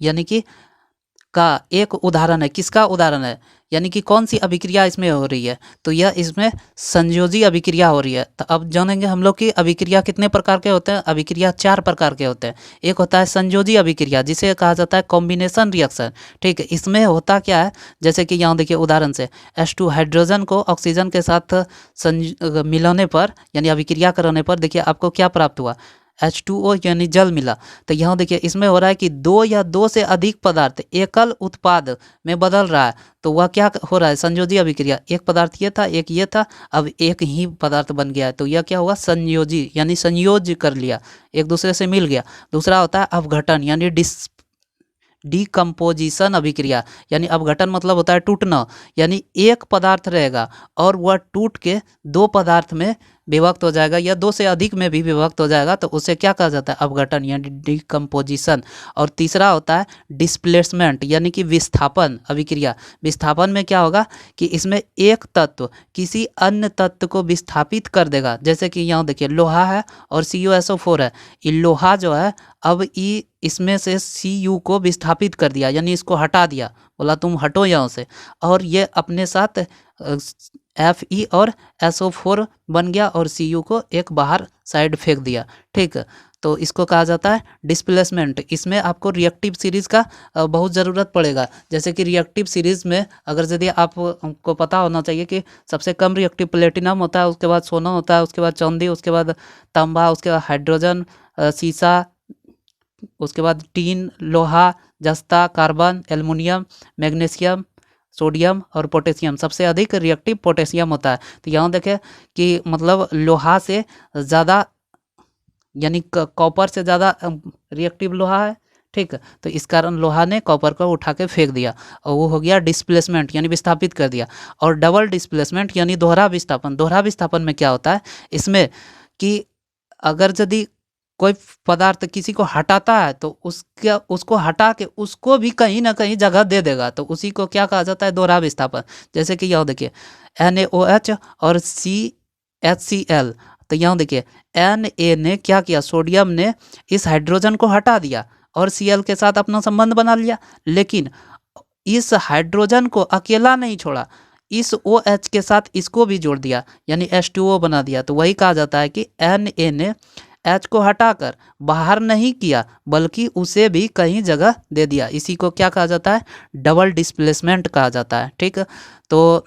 यानी कि का एक उदाहरण है, किसका उदाहरण है, यानी कि कौन सी अभिक्रिया इसमें हो रही है, तो यह इसमें संयोजी अभिक्रिया हो रही है। तो अब जानेंगे हम लोग कि अभिक्रिया कितने प्रकार के होते हैं। अभिक्रिया 4 प्रकार के होते हैं। एक होता है संयोजी अभिक्रिया, जिसे कहा जाता है कॉम्बिनेशन रिएक्शन। ठीक है, इसमें होता क्या है, जैसे कि यहाँ देखिए उदाहरण से H2 हाइड्रोजन को ऑक्सीजन के साथ मिलाने पर, यानी अभिक्रिया कराने पर देखिए आपको क्या प्राप्त हुआ, H2O यानी जल मिला। तो यहाँ देखिए इसमें हो रहा है कि 2 या 2 से अधिक पदार्थ एकल उत्पाद में बदल रहा है, तो वह क्या हो रहा है, संयोजी अभिक्रिया। एक पदार्थ ये था, एक ये था, अब एक ही पदार्थ बन गया है, तो यह क्या हुआ, संयोजी, यानी संयोज कर लिया, एक दूसरे से मिल गया। दूसरा होता है अपघटन, यानी डिकम्पोजिशन अभिक्रिया, यानी अपघटन मतलब होता है टूटना, यानी एक पदार्थ रहेगा और वह टूट के 2 पदार्थ में विभक्त हो जाएगा, या 2 से अधिक में भी विभक्त हो जाएगा, तो उसे क्या कहा जाता है, अपघटन यानी डिकम्पोजिशन। और तीसरा होता है डिस्प्लेसमेंट, यानी कि विस्थापन अभिक्रिया। विस्थापन में क्या होगा कि इसमें एक तत्व किसी अन्य तत्व को विस्थापित कर देगा, जैसे कि यहाँ देखिए लोहा है और CuSO4 है, ये लोहा जो है अब इसमें से Cu को विस्थापित कर दिया, यानी इसको हटा दिया, बोला तुम हटो यहाँ से, और ये अपने साथ Fe और SO4 बन गया और Cu को एक बाहर साइड फेंक दिया। ठीक, तो इसको कहा जाता है डिस्प्लेसमेंट। इसमें आपको रिएक्टिव सीरीज़ का बहुत ज़रूरत पड़ेगा, जैसे कि रिएक्टिव सीरीज़ में अगर यदि आपको पता होना चाहिए कि सबसे कम रिएक्टिव प्लेटिनम होता है, उसके बाद सोना होता है, उसके बाद चांदी, उसके बाद तांबा, उसके बाद हाइड्रोजन, सीसा, उसके बाद टीन, लोहा, जस्ता, कार्बन, एल्युमिनियम, मैग्नीशियम, सोडियम और पोटेशियम। सबसे अधिक रिएक्टिव पोटेशियम होता है। तो यहाँ देखें कि मतलब लोहा से ज़्यादा, यानी कॉपर से ज़्यादा रिएक्टिव लोहा है। ठीक, तो इस कारण लोहा ने कॉपर को उठा के फेंक दिया, और वो हो गया डिस्प्लेसमेंट, यानी विस्थापित कर दिया। और डबल डिस्प्लेसमेंट यानी दोहरा विस्थापन। दोहरा विस्थापन में क्या होता है, इसमें कि अगर यदि कोई पदार्थ किसी को हटाता है तो उसको हटा के उसको भी कहीं ना कहीं जगह दे देगा, तो उसी को क्या कहा जाता है, दोहरा विस्थापन। जैसे कि यहाँ देखिए NaOH और CHCl, तो यहाँ देखिए Na ने क्या किया, सोडियम ने इस हाइड्रोजन को हटा दिया और Cl के साथ अपना संबंध बना लिया, लेकिन इस हाइड्रोजन को अकेला नहीं छोड़ा, इस OH के साथ इसको भी जोड़ दिया, यानी H2O बना दिया। तो वही कहा जाता है कि Na ने H को हटाकर बाहर नहीं किया, बल्कि उसे भी कहीं जगह दे दिया। इसी को क्या कहा जाता है, डबल डिस्प्लेसमेंट कहा जाता है। ठीक, तो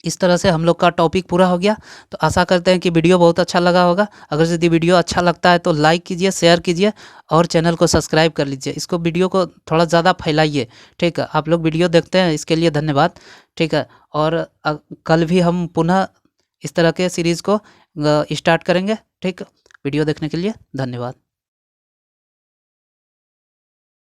इस तरह से हम लोग का टॉपिक पूरा हो गया। तो आशा करते हैं कि वीडियो बहुत अच्छा लगा होगा। अगर यदि वीडियो अच्छा लगता है तो लाइक कीजिए, शेयर कीजिए और चैनल को सब्सक्राइब कर लीजिए। इसको वीडियो को थोड़ा ज़्यादा फैलाइए। ठीक है, आप लोग वीडियो देखते हैं, इसके लिए धन्यवाद। ठीक है, और कल भी हम पुनः इस तरह के सीरीज़ को स्टार्ट करेंगे। ठीक, वीडियो देखने के लिए धन्यवाद।